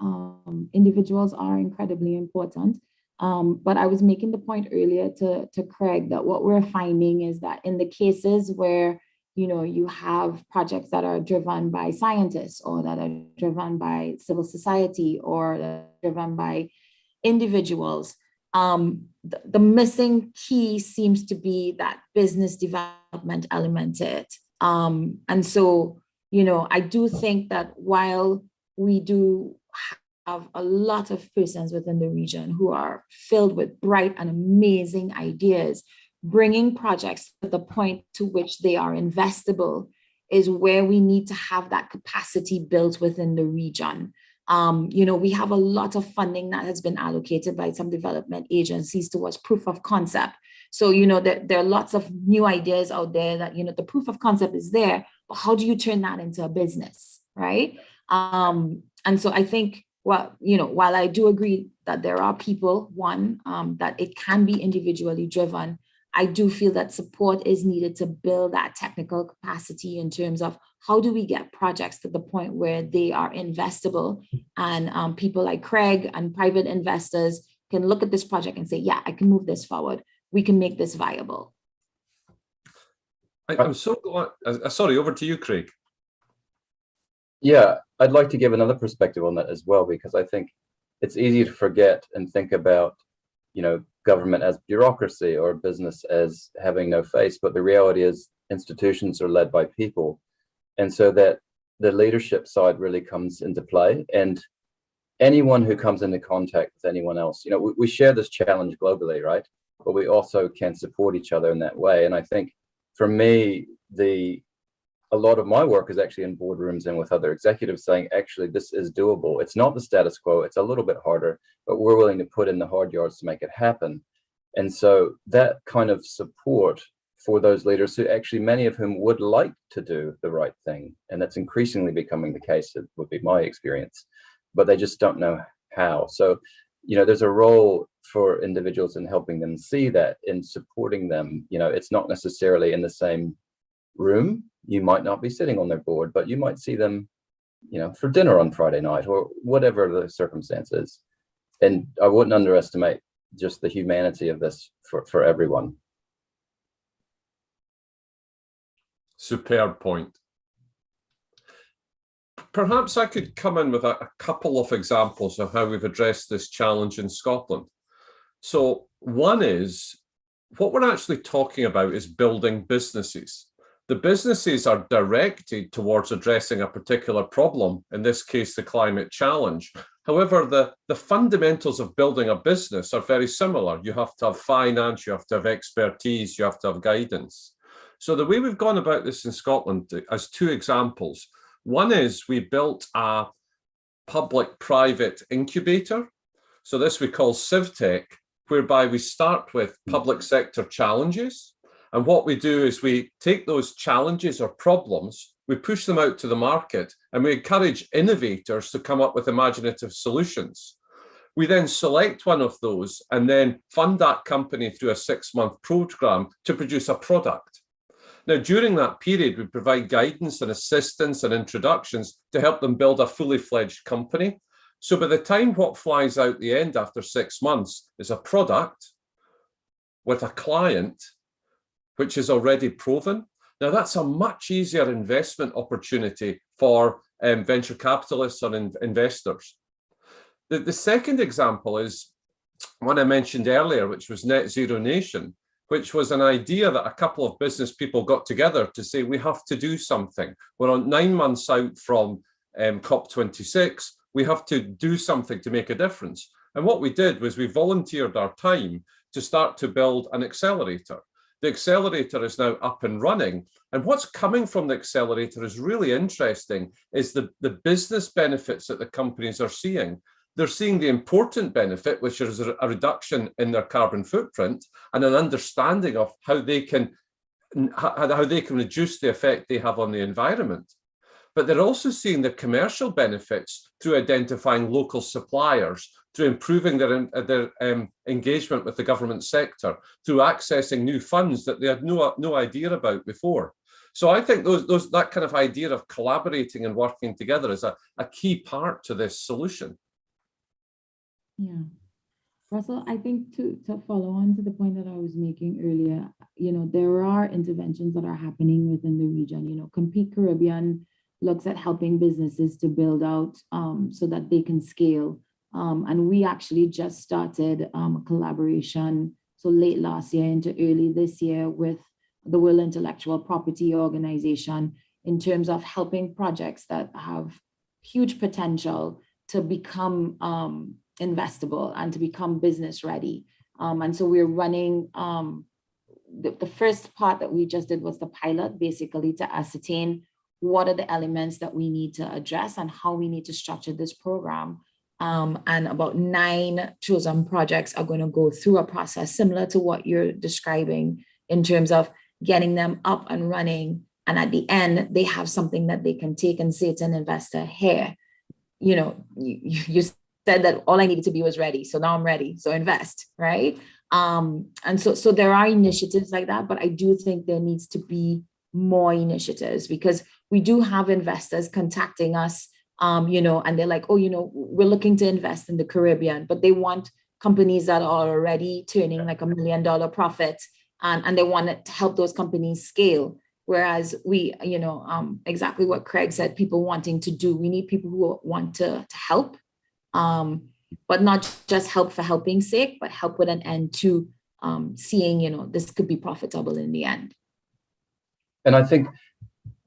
Individuals are incredibly important. But I was making the point earlier to Craig that what we're finding is that in the cases where, you have projects that are driven by scientists or that are driven by civil society or that are driven by individuals, the missing key seems to be that business development element to it. And so, I do think that while we do have a lot of persons within the region who are filled with bright and amazing ideas, bringing projects to the point to which they are investable is where we need to have that capacity built within the region. We have a lot of funding that has been allocated by some development agencies towards proof of concept. So, there are lots of new ideas out there that, the proof of concept is there, but how do you turn that into a business, right? And so I think, while I do agree that there are people, that it can be individually driven, I do feel that support is needed to build that technical capacity in terms of how do we get projects to the point where they are investable, and people like Craig and private investors can look at this project and say, yeah, I can move this forward. We can make this viable. I'm so glad. Sorry, over to you, Craig. Yeah, I'd like to give another perspective on that as well, because I think it's easy to forget and think about, government as bureaucracy or business as having no face. But the reality is institutions are led by people. And so that the leadership side really comes into play. And anyone who comes into contact with anyone else, we share this challenge globally, right? But we also can support each other in that way. And I think for me, a lot of my work is actually in boardrooms and with other executives saying, actually, this is doable. It's not the status quo. It's a little bit harder, but we're willing to put in the hard yards to make it happen. And so that kind of support for those leaders, who actually many of whom would like to do the right thing, and that's increasingly becoming the case, it would be my experience, but they just don't know how. So, there's a role for individuals in helping them see that, in supporting them. It's not necessarily in the same room. You might not be sitting on their board, but you might see them, for dinner on Friday night or whatever the circumstances. And I wouldn't underestimate just the humanity of this for everyone. Superb point. Perhaps I could come in with a couple of examples of how we've addressed this challenge in Scotland. So one is, what we're actually talking about is building businesses. The businesses are directed towards addressing a particular problem, in this case, the climate challenge. However, the fundamentals of building a business are very similar. You have to have finance, you have to have expertise, you have to have guidance. So the way we've gone about this in Scotland, as two examples, One is we built a public-private incubator. So this we call CivTech, whereby we start with public sector challenges. And what we do is we take those challenges or problems, we push them out to the market, and we encourage innovators to come up with imaginative solutions. We then select one of those and then fund that company through a 6-month program to produce a product. Now, during that period, we provide guidance and assistance and introductions to help them build a fully fledged company. So by the time what flies out the end after 6 months is a product with a client, which is already proven. Now, that's a much easier investment opportunity for venture capitalists or investors. The second example is one I mentioned earlier, which was Net Zero Nation, which was an idea that a couple of business people got together to say, we have to do something. We're on 9 months out from COP26. We have to do something to make a difference. And what we did was we volunteered our time to start to build an accelerator. The accelerator is now up and running. And what's coming from the accelerator is really interesting, is the business benefits that the companies are seeing. They're seeing the important benefit, which is a reduction in their carbon footprint and an understanding of how they can reduce the effect they have on the environment. But they're also seeing the commercial benefits through identifying local suppliers, through improving their engagement with the government sector, through accessing new funds that they had no idea about before. So I think that kind of idea of collaborating and working together is a key part to this solution. Yeah. Russell, I think to follow on to the point that I was making earlier, there are interventions that are happening within the region. Compete Caribbean looks at helping businesses to build out so that they can scale. And we actually just started a collaboration, so late last year into early this year, with the World Intellectual Property Organization in terms of helping projects that have huge potential to become investable and to become business ready. And so we're running, the first part that we just did was the pilot, basically to ascertain what are the elements that we need to address and how we need to structure this program. And about 9 chosen projects are going to go through a process similar to what you're describing in terms of getting them up and running. And at the end, they have something that they can take and say to an investor, here, you said that all I needed to be was ready. So now I'm ready. So invest, right? And so there are initiatives like that, but I do think there needs to be more initiatives because we do have investors contacting us, and they're like, oh, we're looking to invest in the Caribbean, but they want companies that are already turning like $1 million profit, and they want to help those companies scale. Whereas we, exactly what Craig said, people wanting to do, we need people who want to help. But not just help for helping's sake, but help with an end to seeing, this could be profitable in the end. And I think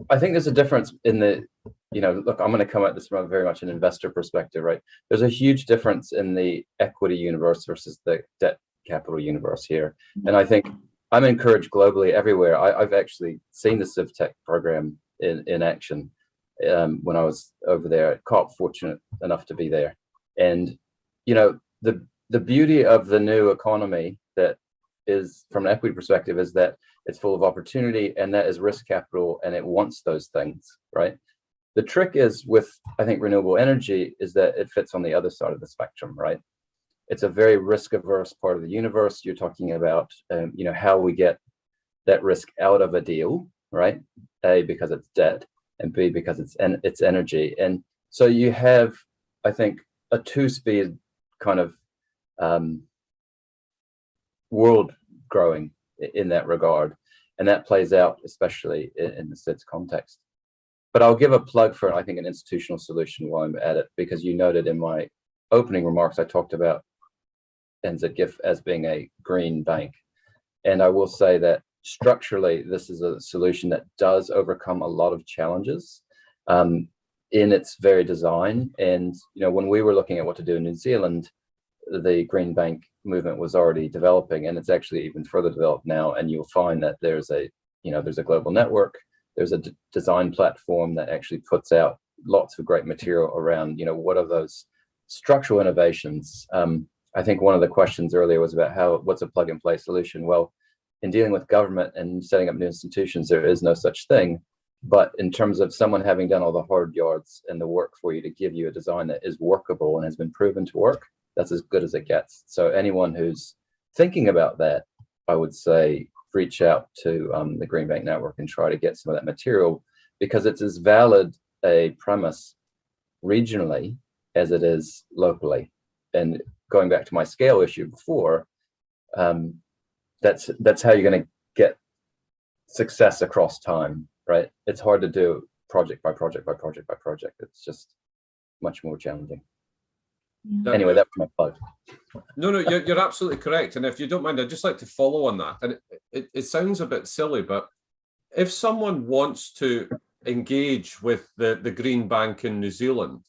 there's a difference in the, look, I'm going to come at this from very much an investor perspective, right? There's a huge difference in the equity universe versus the debt capital universe here. And I think I'm encouraged globally everywhere. I've actually seen the CivTech program in action when I was over there at COP, fortunate enough to be there. And, the beauty of the new economy that is, from an equity perspective, is that it's full of opportunity and that is risk capital and it wants those things, right? The trick is with, I think, renewable energy is that it fits on the other side of the spectrum, right? It's a very risk averse part of the universe. You're talking about, how we get that risk out of a deal, right? A, because it's debt, and B, because it's energy. And so you have, I think, a 2-speed kind of world growing in that regard. And that plays out, especially in the SIDS context. But I'll give a plug for, I think, an institutional solution while I'm at it, because you noted in my opening remarks, I talked about NZGIF as being a green bank. And I will say that structurally, this is a solution that does overcome a lot of challenges in its very design. And, when we were looking at what to do in New Zealand, the green bank movement was already developing, and it's actually even further developed now. And you'll find that there's a global network, There's a design platform that actually puts out lots of great material around, what are those structural innovations. I think one of the questions earlier was about what's a plug and play solution? Well, in dealing with government and setting up new institutions, there is no such thing. But in terms of someone having done all the hard yards and the work for you to give you a design that is workable and has been proven to work, that's as good as it gets. So anyone who's thinking about that, I would say reach out to the Green Bank Network and try to get some of that material, because it's as valid a premise regionally as it is locally. And going back to my scale issue before, that's how you're going to get success across time, right? It's hard to do project by project by project by project. It's just much more challenging. Yeah. Anyway, that's my plug. No, you're absolutely correct. And if you don't mind, I'd just like to follow on that. And it sounds a bit silly, but if someone wants to engage with the Green Bank in New Zealand,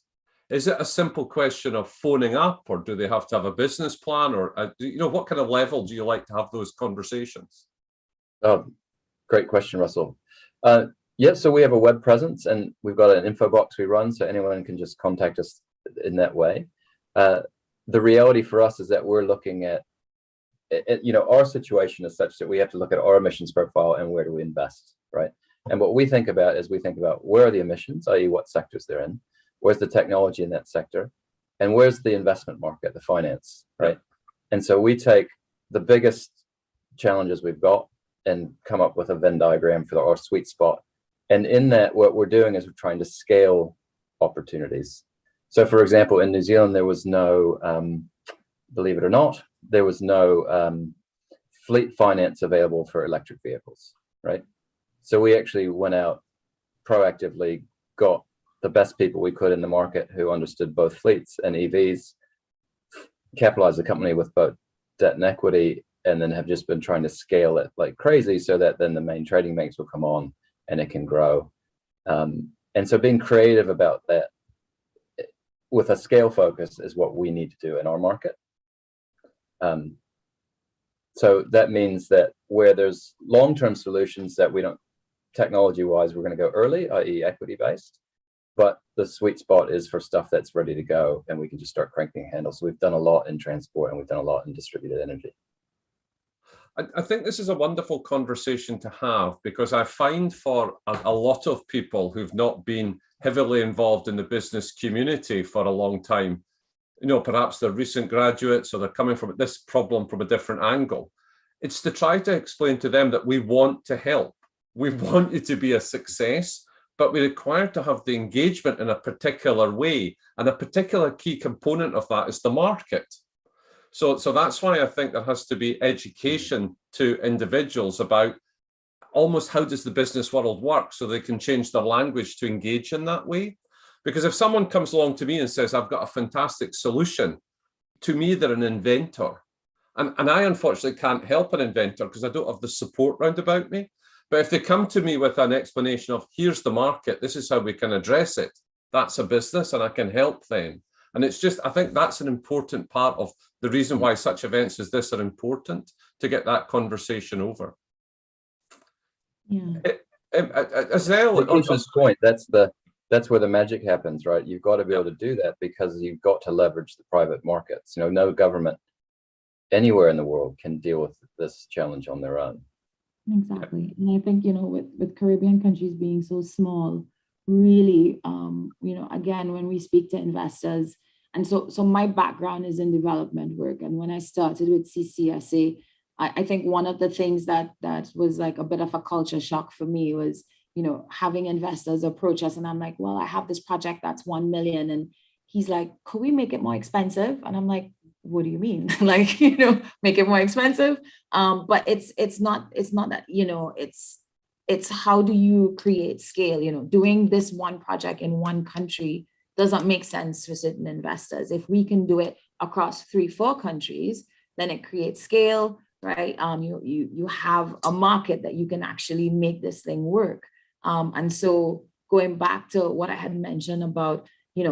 is it a simple question of phoning up, or do they have to have a business plan, or what kind of level do you like to have those conversations? Oh, great question, Russell. Yeah, so we have a web presence and we've got an info box we run, so anyone can just contact us in that way. The reality for us is that we're looking at, our situation is such that we have to look at our emissions profile and where do we invest, right? And what we think about is where are the emissions, i.e. what sectors they're in, where's the technology in that sector, and where's the investment market, the finance, right? And so we take the biggest challenges we've got and come up with a Venn diagram for our sweet spot. And in that, what we're doing is we're trying to scale opportunities. So for example, in New Zealand, there was no, believe it or not, there was no fleet finance available for electric vehicles, right? So we actually went out proactively, got the best people we could in the market who understood both fleets and EVs, capitalized the company with both debt and equity, and then have just been trying to scale it like crazy so that then the main trading banks will come on and it can grow. And so being creative about that with a scale focus is what we need to do in our market. So that means that where there's long-term solutions that we don't, technology-wise, we're going to go early, i.e. equity-based, but the sweet spot is for stuff that's ready to go and we can just start cranking handles. So we've done a lot in transport and we've done a lot in distributed energy. I think this is a wonderful conversation to have, because I find for a lot of people who've not been heavily involved in the business community for a long time, perhaps they're recent graduates or they're coming from this problem from a different angle. It's to try to explain to them that we want to help. We want you to be a success, but we require to have the engagement in a particular way. And a particular key component of that is the market. So that's why I think there has to be education to individuals about almost how does the business world work, so they can change their language to engage in that way. Because if someone comes along to me and says, I've got a fantastic solution, to me, they're an inventor. And I unfortunately can't help an inventor because I don't have the support round about me. But if they come to me with an explanation of, here's the market, this is how we can address it, that's a business and I can help them. And it's just, I think that's an important part of the reason why such events as this are important, to get that conversation over. Yeah. As well, on this point, that's where the magic happens, right? You've got to be able to do that because you've got to leverage the private markets. No government anywhere in the world can deal with this challenge on their own. Exactly. And I think, with Caribbean countries being so small, really, again, when we speak to investors, and so my background is in development work. And when I started with CCSA, I think one of the things that was like a bit of a culture shock for me was, having investors approach us and I'm like, well, I have this project that's 1 million. And he's like, could we make it more expensive? And I'm like, what do you mean? Like, make it more expensive? But it's not that, it's how do you create scale? Doing this one project in one country doesn't make sense for certain investors. If we can do it across 3-4 countries, then it creates scale, right? You have a market that you can actually make this thing work. And so going back to what I had mentioned about,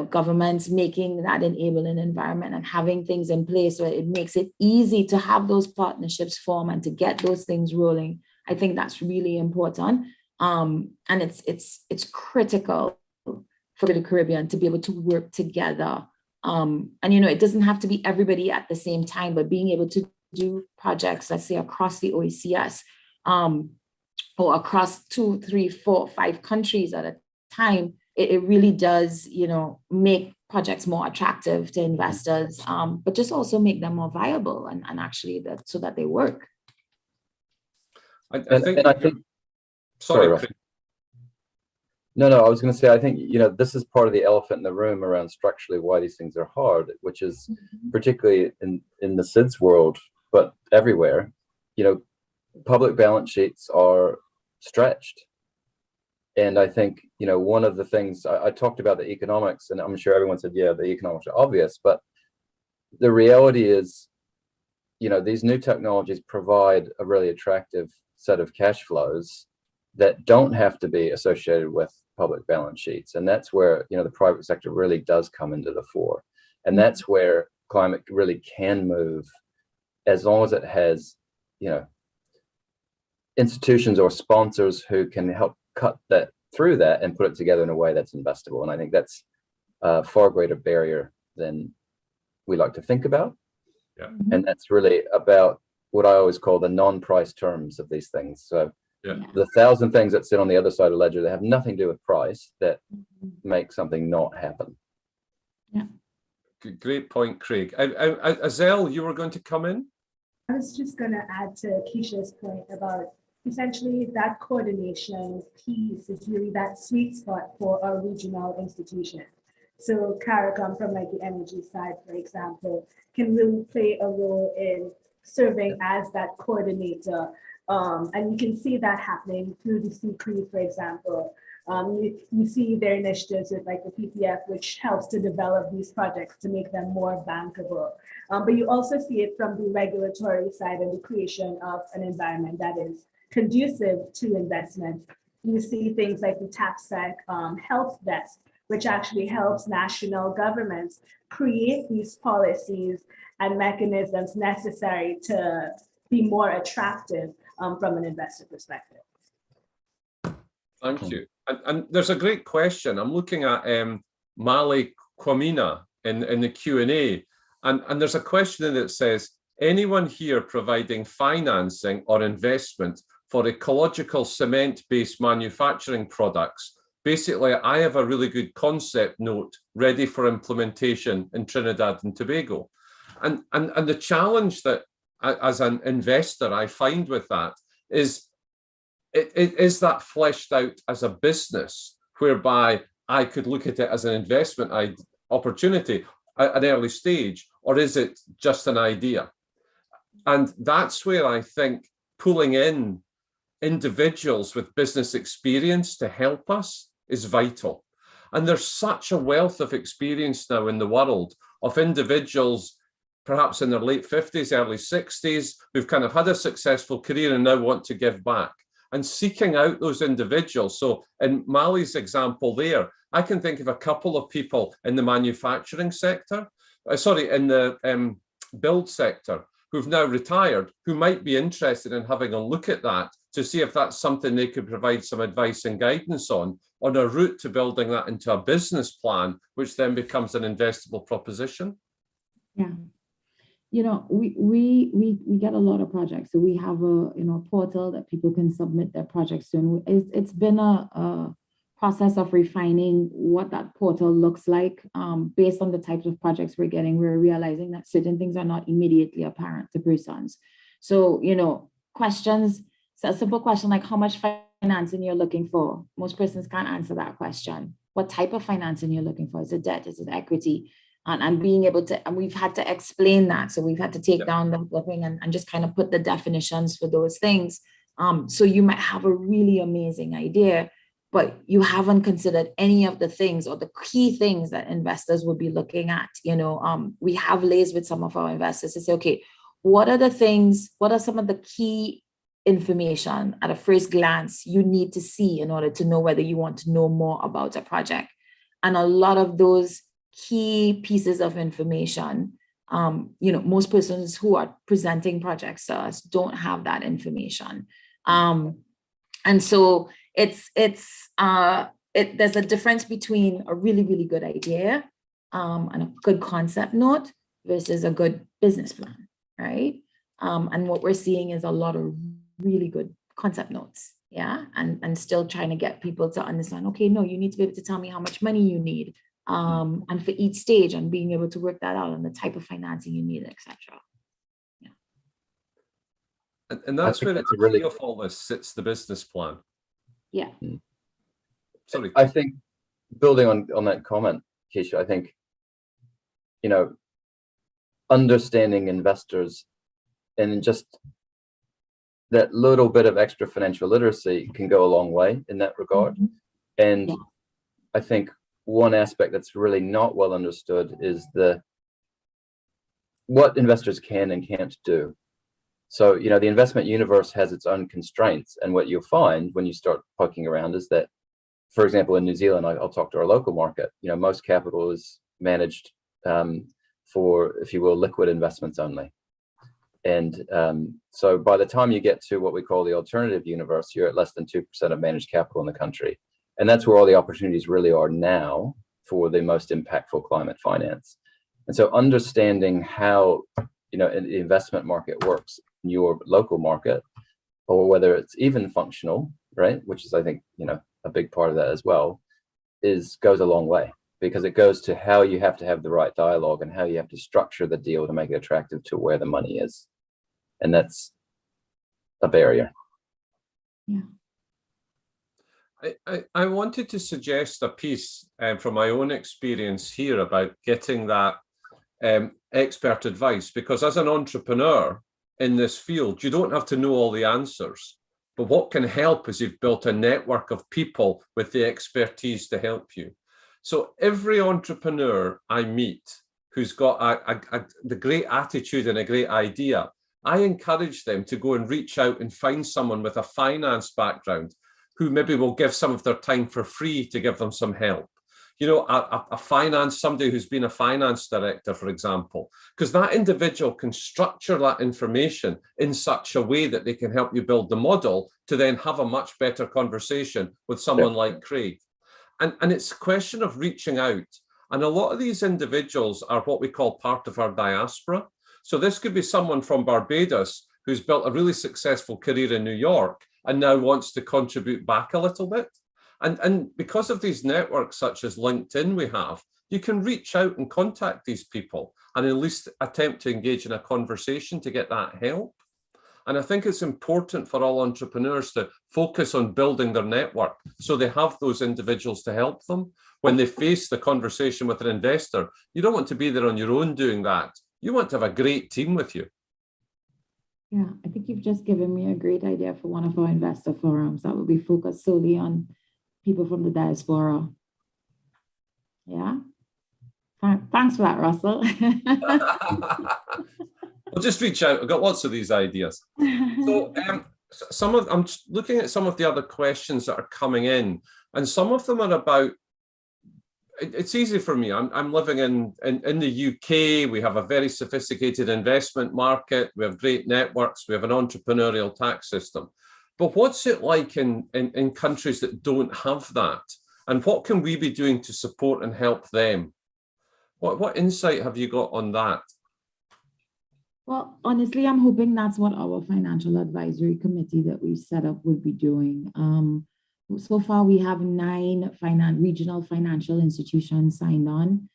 governments making that enabling environment and having things in place where it makes it easy to have those partnerships form and to get those things rolling. I think that's really important. And it's critical for the Caribbean to be able to work together. And, it doesn't have to be everybody at the same time, but being able to do projects, let's say across the OECS, or across 2, 3, 4, 5 countries at a time, it really does, make projects more attractive to investors, but just also make them more viable and actually so that they work. I think. Sorry, Russell. No, I was going to say, I think, this is part of the elephant in the room around structurally why these things are hard, which is particularly in the SIDS world, but everywhere, public balance sheets are stretched. And I think, one of the things I talked about the economics, and I'm sure everyone said, yeah, the economics are obvious, but the reality is, these new technologies provide a really attractive set of cash flows that don't have to be associated with public balance sheets. And that's where, the private sector really does come into the fore. And that's where climate really can move, as long as it has, institutions or sponsors who can help cut that through that and put it together in a way that's investable. And I think that's a far greater barrier than we like to think about. Yeah. And that's really about what I always call the non-price terms of these things. So yeah. The 1,000 things that sit on the other side of the ledger that have nothing to do with price that make something not happen. Yeah. Great point, Craig. Azelle, you were going to come in? I was just going to add to Keisha's point about essentially that coordination piece is really that sweet spot for our regional institution. So CARICOM from like the energy side, for example, can really play a role in serving as that coordinator. And you can see that happening through the CCRE, for example. You see their initiatives with like the PPF, which helps to develop these projects to make them more bankable. But you also see it from the regulatory side and the creation of an environment that is conducive to investment. You see things like the TAPSEC Health Desk, which actually helps national governments create these policies and mechanisms necessary to be more attractive from an investor perspective. Thank you. And there's a great question. I'm looking at Mali Kwamina in the Q&A, and there's a question that says, anyone here providing financing or investment for ecological cement-based manufacturing products? Basically, I have a really good concept note ready for implementation in Trinidad and Tobago. And the challenge that as an investor I find with that is, is that fleshed out as a business whereby I could look at it as an investment opportunity at an early stage, or is it just an idea? And that's where I think pulling in individuals with business experience to help us is vital. And there's such a wealth of experience now in the world of individuals, perhaps in their late 50s, early 60s, who've kind of had a successful career and now want to give back, and seeking out those individuals. So in Mali's example there, I can think of a couple of people in the manufacturing sector, in the build sector, who've now retired, who might be interested in having a look at that to see if that's something they could provide some advice and guidance on a route to building that into a business plan, which then becomes an investable proposition. Yeah. We get a lot of projects. So we have a portal that people can submit their projects to. And it's been a process of refining what that portal looks like based on the types of projects we're getting. We're realizing that certain things are not immediately apparent to persons. So, questions, so a simple question like how much financing you're looking for. Most persons can't answer that question. What type of financing you're looking for? Is it debt? Is it equity? And being able to, and we've had to explain that. So we've had to take down the thing and just kind of put the definitions for those things. So you might have a really amazing idea, but you haven't considered any of the things or the key things that investors will be looking at. We have liaised with some of our investors to say, okay, what are some of the key information at a first glance you need to see in order to know whether you want to know more about a project? And a lot of those key pieces of information, most persons who are presenting projects to us don't have that information. And so there's a difference between a really, really good idea and a good concept note versus a good business plan, right? And what we're seeing is a lot of really good concept notes, yeah, and still trying to get people to understand, okay, no, you need to be able to tell me how much money you need, and for each stage, and being able to work that out and the type of financing you need, etc. Yeah. And that's where that's the a really key of all this sits, the business plan. Yeah. Sorry. I think building on that comment, Keisha, I think, you know, understanding investors and just that little bit of extra financial literacy can go a long way in that regard. Mhm. And Yeah. I think one aspect that's really not well understood is what investors can and can't do. So, you know, the investment universe has its own constraints, and what you'll find when you start poking around is that, for example, in New Zealand, I'll talk to our local market, you know, most capital is managed for, if you will, liquid investments only. And so by the time you get to what we call the alternative universe, you're at less than 2% of managed capital in the country. And that's where all the opportunities really are now for the most impactful climate finance. And so understanding how, you know, the investment market works in your local market, or whether it's even functional, right, which is, I think, you know, a big part of that as well, goes a long way, because it goes to how you have to have the right dialogue and how you have to structure the deal to make it attractive to where the money is. And that's a barrier. Yeah. I wanted to suggest a piece from my own experience here about getting that expert advice, because as an entrepreneur in this field, you don't have to know all the answers. But what can help is you've built a network of people with the expertise to help you. So every entrepreneur I meet who's got the great attitude and a great idea, I encourage them to go and reach out and find someone with a finance background who maybe will give some of their time for free to give them some help. You know, somebody who's been a finance director, for example, because that individual can structure that information in such a way that they can help you build the model to then have a much better conversation with someone like Craig. And it's a question of reaching out. And a lot of these individuals are what we call part of our diaspora. So this could be someone from Barbados who's built a really successful career in New York and now wants to contribute back a little bit. And because of these networks such as LinkedIn we have, you can reach out and contact these people and at least attempt to engage in a conversation to get that help. And I think it's important for all entrepreneurs to focus on building their network so they have those individuals to help them. When they face the conversation with an investor, you don't want to be there on your own doing that. You want to have a great team with you. Yeah, I think you've just given me a great idea for one of our investor forums that will be focused solely on people from the diaspora. Yeah. Thanks for that, Russell. Well, just reach out. I've got lots of these ideas. So I'm looking at some of the other questions that are coming in, and some of them are about, it's easy for me. I'm living in the UK. We have a very sophisticated investment market. We have great networks. We have an entrepreneurial tax system. But what's it like in countries that don't have that? And what can we be doing to support and help them? What insight have you got on that? Well, honestly, I'm hoping that's what our financial advisory committee that we set up would be doing. So far, we have 9 regional financial institutions signed on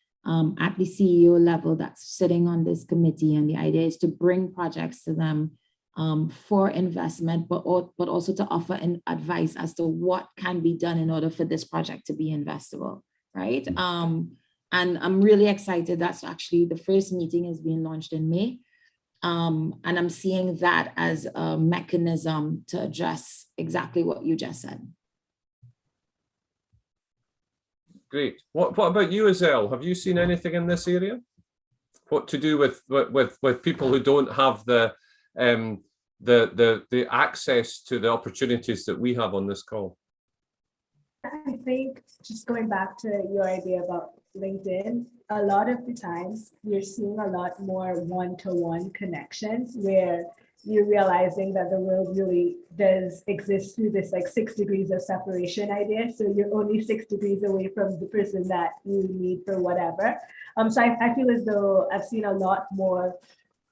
at the CEO level that's sitting on this committee. And the idea is to bring projects to them for investment, but also to offer advice as to what can be done in order for this project to be investable, right? And I'm really excited. That's actually the first meeting is being launched in May. And I'm seeing that as a mechanism to address exactly what you just said. Great. What about you, Azelle? Have you seen anything in this area? What to do with people who don't have the access to the opportunities that we have on this call? I think just going back to your idea about LinkedIn, a lot of the times we're seeing a lot more one-to-one connections where you're realizing that the world really does exist through this like 6 degrees of separation idea. So you're only 6 degrees away from the person that you need for whatever. So I feel as though I've seen a lot more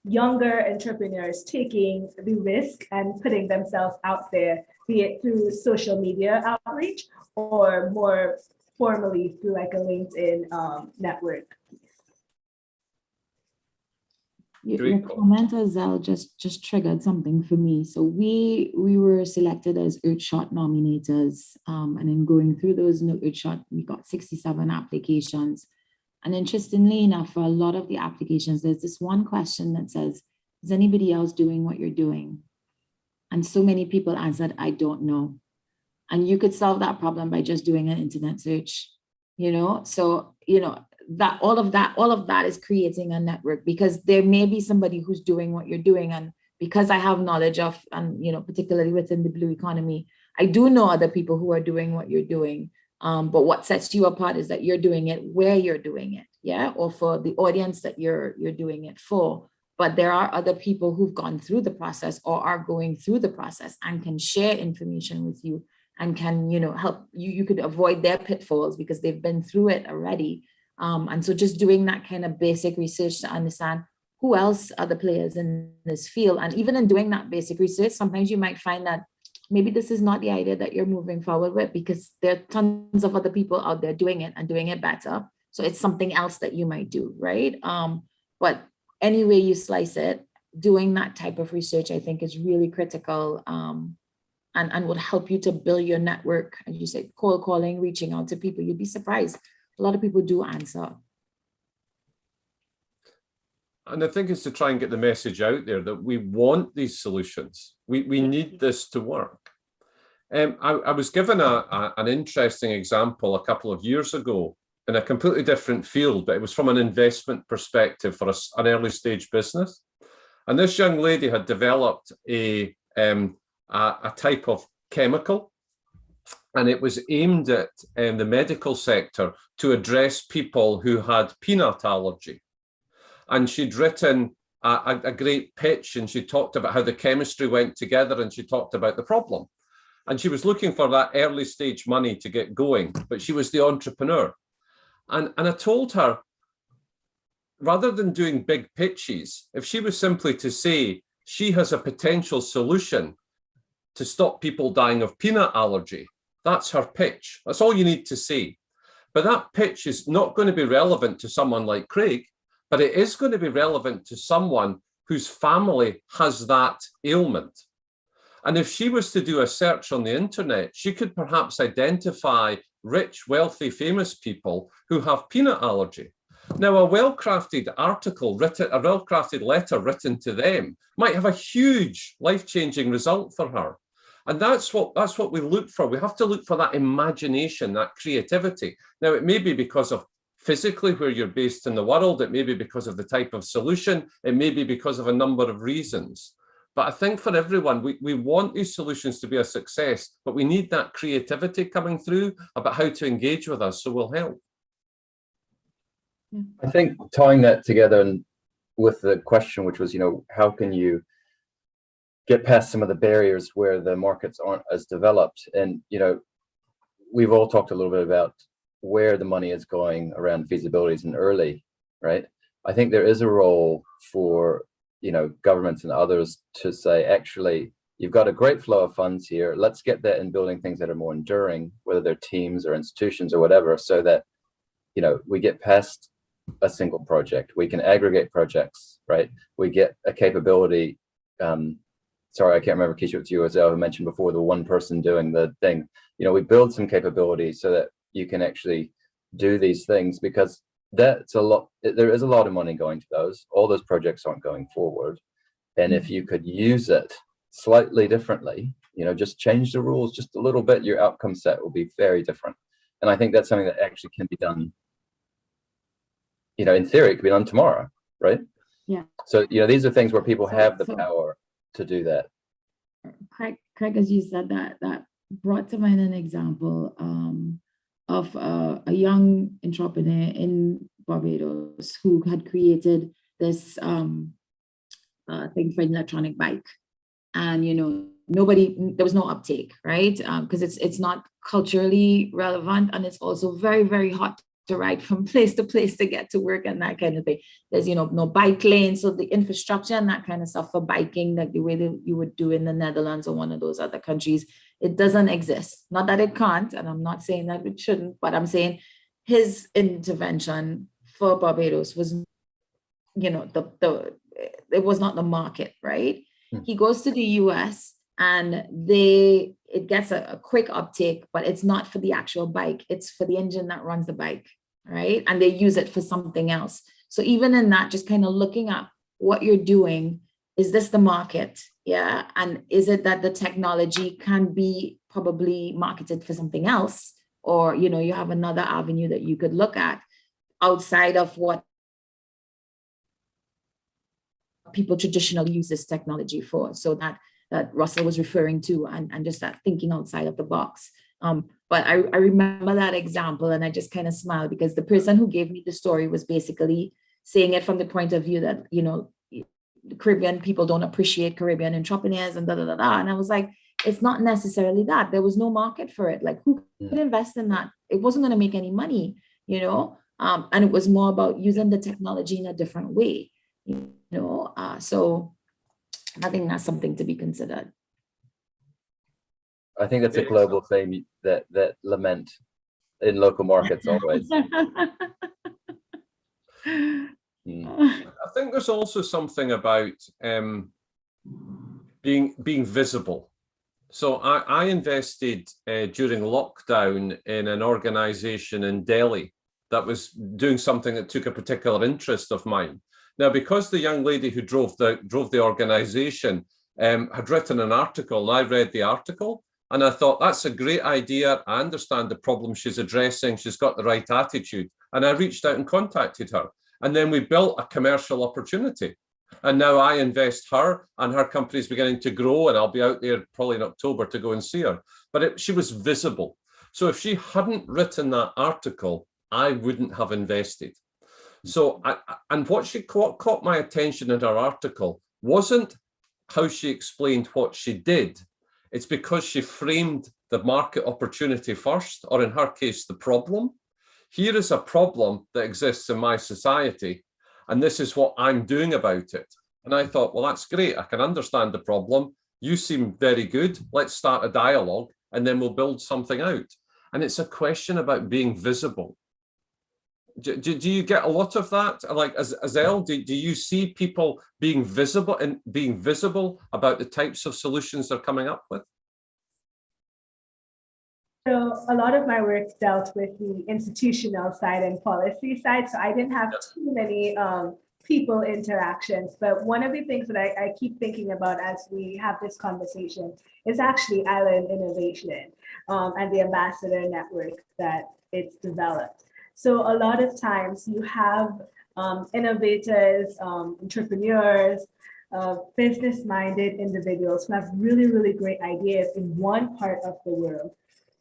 younger entrepreneurs taking the risk and putting themselves out there, be it through social media outreach or more formally through like a LinkedIn network. Your comment, Azelle, just triggered something for me. So we were selected as Earthshot nominators, and in going through those Earthshot, we got 67 applications. And interestingly enough, for a lot of the applications, there's this one question that says, is anybody else doing what you're doing? And so many people answered, I don't know. And you could solve that problem by just doing an internet search, you know? So, you know, that all of that is creating a network, because there may be somebody who's doing what you're doing. And because I have knowledge of, and, you know, particularly within the blue economy, I do know other people who are doing what you're doing. But what sets you apart is that you're doing it where you're doing it, yeah, or for the audience that you're doing it for. But there are other people who've gone through the process or are going through the process and can share information with you and can, you know, help you. You could avoid their pitfalls because they've been through it already. And so just doing that kind of basic research to understand who else are the players in this field. And even in doing that basic research, sometimes you might find that maybe this is not the idea that you're moving forward with, because there are tons of other people out there doing it and doing it better. So it's something else that you might do, right? But any way you slice it, doing that type of research, I think, is really critical, and would help you to build your network. As you say, cold calling, reaching out to people. You'd be surprised. A lot of people do answer. And I think it's to try and get the message out there that we want these solutions. We need this to work. I was given an interesting example a couple of years ago in a completely different field, but it was from an investment perspective for an early stage business. And this young lady had developed a type of chemical, and it was aimed at the medical sector to address people who had peanut allergy. And she'd written a great pitch, and she talked about how the chemistry went together, and she talked about the problem. And she was looking for that early stage money to get going, but she was the entrepreneur. And I told her, rather than doing big pitches, if she was simply to say she has a potential solution to stop people dying of peanut allergy, that's her pitch. That's all you need to say. But that pitch is not going to be relevant to someone like Craig, but it is going to be relevant to someone whose family has that ailment. And if she was to do a search on the internet, she could perhaps identify rich, wealthy, famous people who have peanut allergy. Now, a well-crafted article written, a well-crafted letter written to them might have a huge life-changing result for her. And that's what we look for. We have to look for that imagination, that creativity. Now, it may be because of physically where you're based in the world, it may be because of the type of solution, it may be because of a number of reasons. But I think for everyone, we want these solutions to be a success, but we need that creativity coming through about how to engage with us, so we'll help. I think tying that together and with the question, which was, you know, how can you get past some of the barriers where the markets aren't as developed? And, you know, we've all talked a little bit about where the money is going around feasibilities and early, right? I think there is a role for, you know, governments and others to say, actually, you've got a great flow of funds here. Let's get that in building things that are more enduring, whether they're teams or institutions or whatever, so that, you know, we get past a single project. We can aggregate projects, right? We get a capability. Sorry, I can't remember, Keisha, it's you as I mentioned before, the one person doing the thing. You know, we build some capability so that you can actually do these things, because that's a lot. There is a lot of money going to those. All those projects aren't going forward. And if you could use it slightly differently, you know, just change the rules just a little bit, your outcome set will be very different. And I think that's something that actually can be done, you know, in theory, it could be done tomorrow, right? Yeah. So, you know, these are things where people have the power to do that. Craig, as you said, that brought to mind an example of a young entrepreneur in Barbados who had created this thing for an electronic bike. And, you know, there was no uptake, right? Because it's not culturally relevant, and it's also very, very hot to ride from place to place to get to work and that kind of thing. There's, you know, no bike lanes, so the infrastructure and that kind of stuff for biking, like the way that you would do in the Netherlands or one of those other countries, it doesn't exist. Not that it can't, and I'm not saying that it shouldn't, but I'm saying his intervention for Barbados was, you know, it was not the market, right? He goes to the US and it gets a quick uptake, but it's not for the actual bike. It's for the engine that runs the bike, right? And they use it for something else. So even in that, just kind of looking at what you're doing, is this the market? Yeah. And is it that the technology can be probably marketed for something else? Or, you know, you have another avenue that you could look at outside of what people traditionally use this technology for. So that Russell was referring to, and just that thinking outside of the box. But I remember that example, and I just kind of smiled, because the person who gave me the story was basically saying it from the point of view that, you know, the Caribbean people don't appreciate Caribbean entrepreneurs and And I was like, it's not necessarily that. There was no market for it. Like, who could invest in that? It wasn't going to make any money, you know? And it was more about using the technology in a different way, you know? So I think that's something to be considered. I think that's a global theme, that lament in local markets always. I think there's also something about being visible. So I invested during lockdown in an organization in Delhi that was doing something that took a particular interest of mine. Now, because the young lady who drove the organization had written an article, and I read the article, and I thought, that's a great idea. I understand the problem she's addressing. She's got the right attitude. And I reached out and contacted her. And then we built a commercial opportunity. And now I invest her, and her company is beginning to grow, and I'll be out there probably in October to go and see her. But she was visible. So if she hadn't written that article, I wouldn't have invested. So, and what caught my attention in her article wasn't how she explained what she did. It's because she framed the market opportunity first, or in her case, the problem. Here is a problem that exists in my society, and this is what I'm doing about it. And I thought, well, that's great. I can understand the problem. You seem very good. Let's start a dialogue, and then we'll build something out. And it's a question about being visible. Do you get a lot of that? Like, as Elle, do you see people being visible about the types of solutions they're coming up with? So a lot of my work dealt with the institutional side and policy side. So I didn't have too many people interactions. But one of the things that I keep thinking about as we have this conversation is actually island innovation and the ambassador network that it's developed. So a lot of times you have innovators, entrepreneurs, business-minded individuals who have really, really great ideas in one part of the world.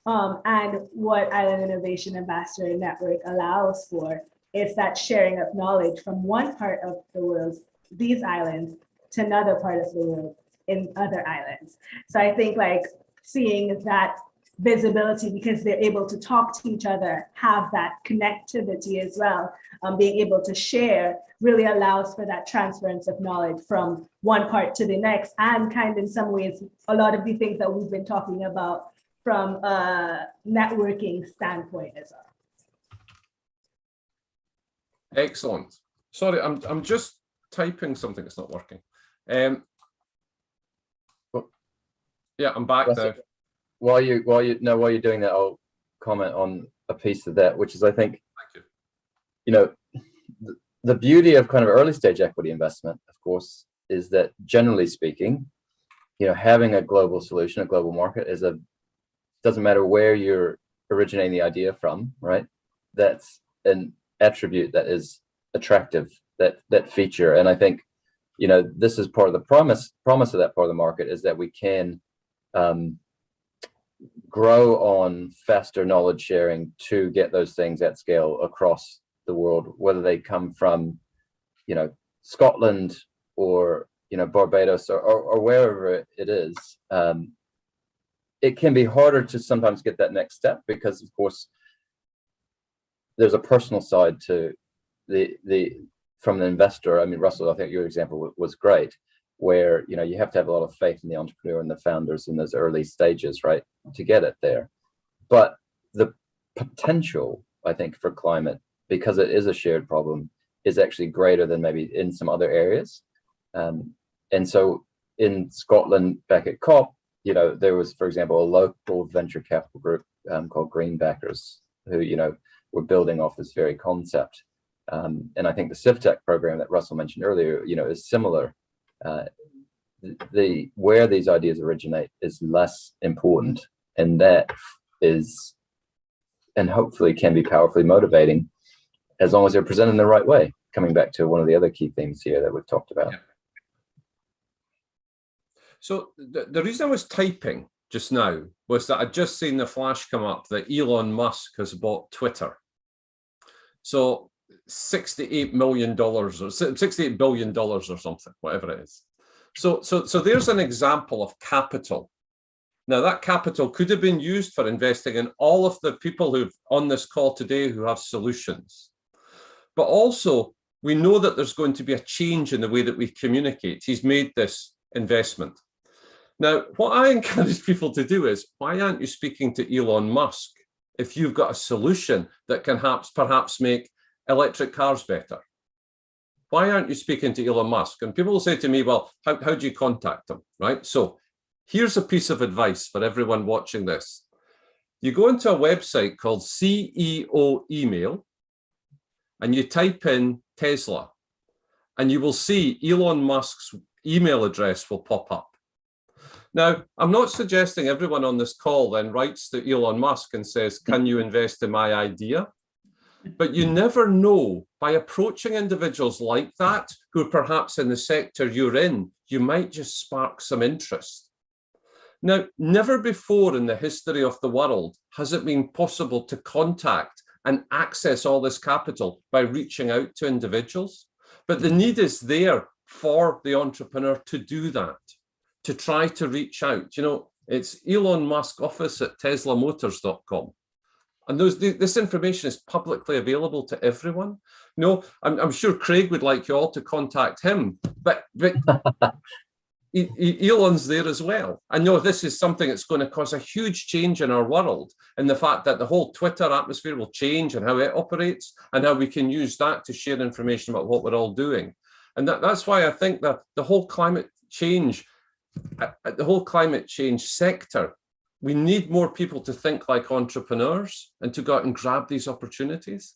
And what Island Innovation Ambassador Network allows for is that sharing of knowledge from one part of the world, these islands, to another part of the world in other islands. So I think like seeing that visibility, because they're able to talk to each other, have that connectivity as well, being able to share really allows for that transference of knowledge from one part to the next, and kind of in some ways, a lot of the things that we've been talking about from a networking standpoint as well. Excellent. Sorry, I'm just typing something that's not working. Yeah, I'm back now. While you're doing that, I'll comment on a piece of that, which is, I think, you know, the beauty of kind of early stage equity investment, of course, is that generally speaking, you know, having a global solution, a global market doesn't matter where you're originating the idea from, right? That's an attribute that is attractive, that feature. And I think, you know, this is part of the promise of that part of the market, is that we can grow on faster knowledge sharing to get those things at scale across the world, whether they come from, you know, Scotland or Barbados or wherever it is, it can be harder to sometimes get that next step because, of course, there's a personal side to from the investor. I mean, Russell, I think your example was great, where you have to have a lot of faith in the entrepreneur and the founders in those early stages, right, to get it there. But the potential, I think, for climate, because it is a shared problem, is actually greater than maybe in some other areas. And so in Scotland, back at COP, there was, for example, a local venture capital group called Greenbackers, who, were building off this very concept. And I think the CIFTEC program that Russell mentioned earlier, is similar. Where these ideas originate is less important, and that is, and hopefully can be powerfully motivating as long as they're presented in the right way. Coming back to one of the other key themes here that we've talked about. Yeah. So the reason I was typing just now was that I'd just seen the flash come up that Elon Musk has bought Twitter. So $68 million or $68 billion or something, whatever it is. So there's an example of capital. Now that capital could have been used for investing in all of the people who've on this call today who have solutions. But also we know that there's going to be a change in the way that we communicate. He's made this investment. Now, what I encourage people to do is, why aren't you speaking to Elon Musk if you've got a solution that can perhaps make electric cars better? Why aren't you speaking to Elon Musk? And people will say to me, well, how do you contact him, right? So here's a piece of advice for everyone watching this. You go into a website called CEO Email, and you type in Tesla, and you will see Elon Musk's email address will pop up. Now, I'm not suggesting everyone on this call then writes to Elon Musk and says, can you invest in my idea? But you never know, by approaching individuals like that, who are perhaps in the sector you're in, you might just spark some interest. Now, never before in the history of the world has it been possible to contact and access all this capital by reaching out to individuals. But the need is there for the entrepreneur to do that, to try to reach out. It's Elon Musk office at teslamotors.com. And this information is publicly available to everyone. I'm sure Craig would like you all to contact him, but Elon's there as well. I know this is something that's going to cause a huge change in our world, and the fact that the whole Twitter atmosphere will change and how it operates and how we can use that to share information about what we're all doing. And that's why I think that the whole climate change sector, we need more people to think like entrepreneurs and to go out and grab these opportunities.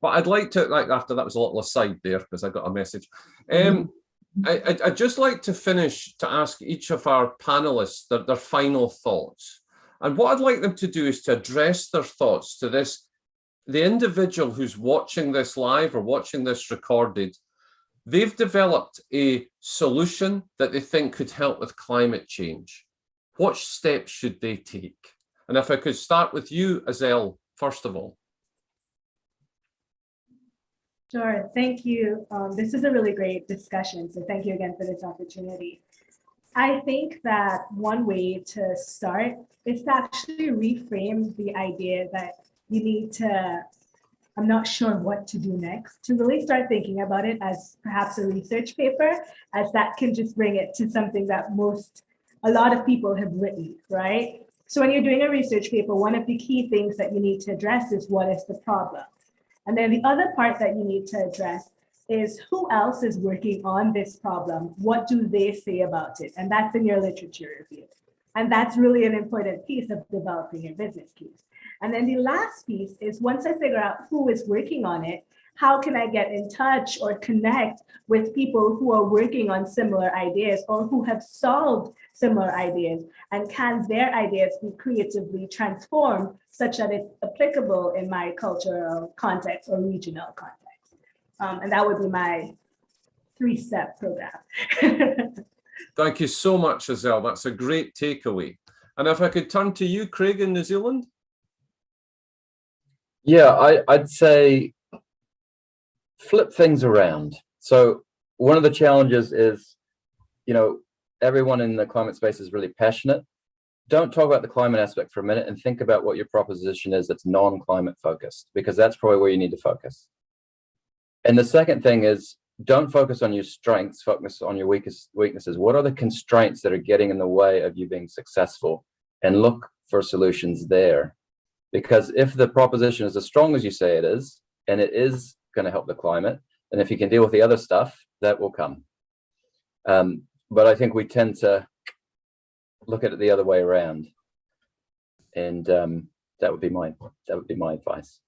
But I'd like to, after that was a little aside there because I got a message. I'd just like to finish to ask each of our panelists their final thoughts. And what I'd like them to do is to address their thoughts to the individual who's watching this live or watching this recorded. They've developed a solution that they think could help with climate change. What steps should they take? And if I could start with you, Azelle, first of all. Sure, thank you. This is a really great discussion, so thank you again for this opportunity. I think that one way to start is to actually reframe the idea that you need to, I'm not sure what to do next, to really start thinking about it as perhaps a research paper, as that can just bring it to something that a lot of people have written, right? So when you're doing a research paper, one of the key things that you need to address is what is the problem? And then the other part that you need to address is who else is working on this problem? What do they say about it? And that's in your literature review. And that's really an important piece of developing your business case. And then the last piece is, once I figure out who is working on it, how can I get in touch or connect with people who are working on similar ideas or who have solved similar ideas? And can their ideas be creatively transformed such that it's applicable in my cultural context or regional context? And that would be my 3-step program. Thank you so much, Azelle. That's a great takeaway. And if I could turn to you, Craig, in New Zealand. Yeah, I'd say flip things around. So one of the challenges is, everyone in the climate space is really passionate. Don't talk about the climate aspect for a minute and think about what your proposition is that's non-climate focused, because that's probably where you need to focus. And the second thing is, don't focus on your strengths, focus on your weaknesses. What are the constraints that are getting in the way of you being successful? And look for solutions there. Because if the proposition is as strong as you say it is, and it is going to help the climate, and if you can deal with the other stuff, that will come. But I think we tend to look at it the other way around. And that would be my advice.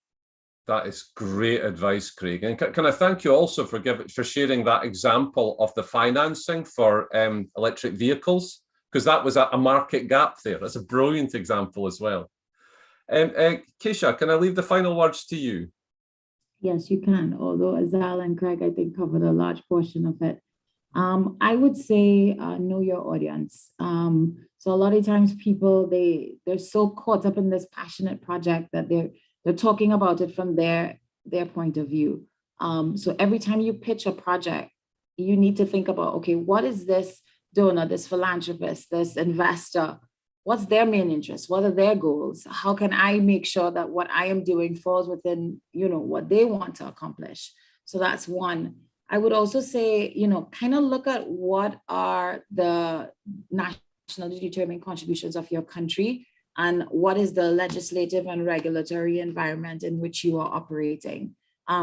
That is great advice, Craig. And can I thank you also for sharing that example of the financing for electric vehicles, because that was a market gap there. That's a brilliant example as well. Keisha, can I leave the final words to you? Yes, you can. Although Azal and Craig, I think, covered a large portion of it. I would say know your audience. So a lot of times people, they're so caught up in this passionate project that they're talking about it from their point of view. So every time you pitch a project, you need to think about, okay, what is this donor, this philanthropist, this investor, what's their main interest? What are their goals? How can I make sure that what I am doing falls within, what they want to accomplish? So that's one. I would also say, kind of look at what are the nationally determined contributions of your country and what is the legislative and regulatory environment in which you are operating,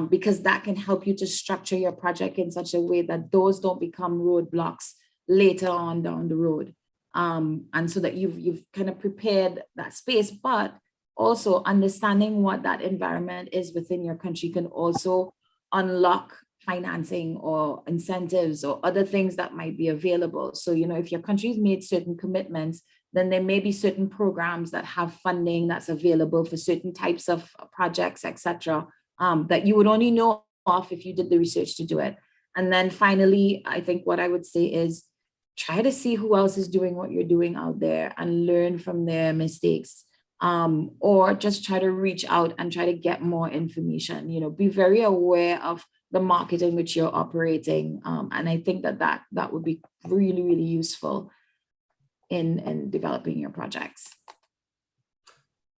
because that can help you to structure your project in such a way that those don't become roadblocks later on down the road. And so that you've kind of prepared that space, but also understanding what that environment is within your country can also unlock financing or incentives or other things that might be available. So, if your country's made certain commitments, then there may be certain programs that have funding that's available for certain types of projects, etc., that you would only know of if you did the research to do it. And then finally, I think what I would say is try to see who else is doing what you're doing out there and learn from their mistakes, or just try to reach out and try to get more information. Be very aware of the market in which you're operating. And I think that would be really, really useful in developing your projects.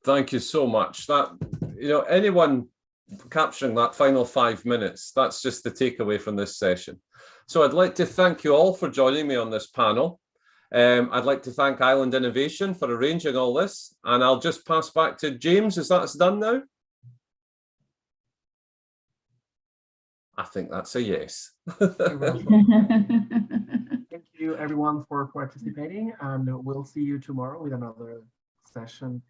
Thank you so much. That, anyone capturing that final 5 minutes, that's just the takeaway from this session. So I'd like to thank you all for joining me on this panel. I'd like to thank Island Innovation for arranging all this. And I'll just pass back to James, as that's done now. I think that's a yes. Thank you everyone for participating, and we'll see you tomorrow with another session.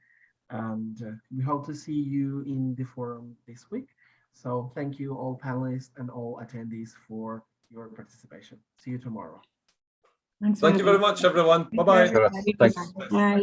And we hope to see you in the forum this week. So thank you all panelists and all attendees for your participation. See you tomorrow. Thanks. Thank you very much, everyone. Bye-bye. Thanks. Bye.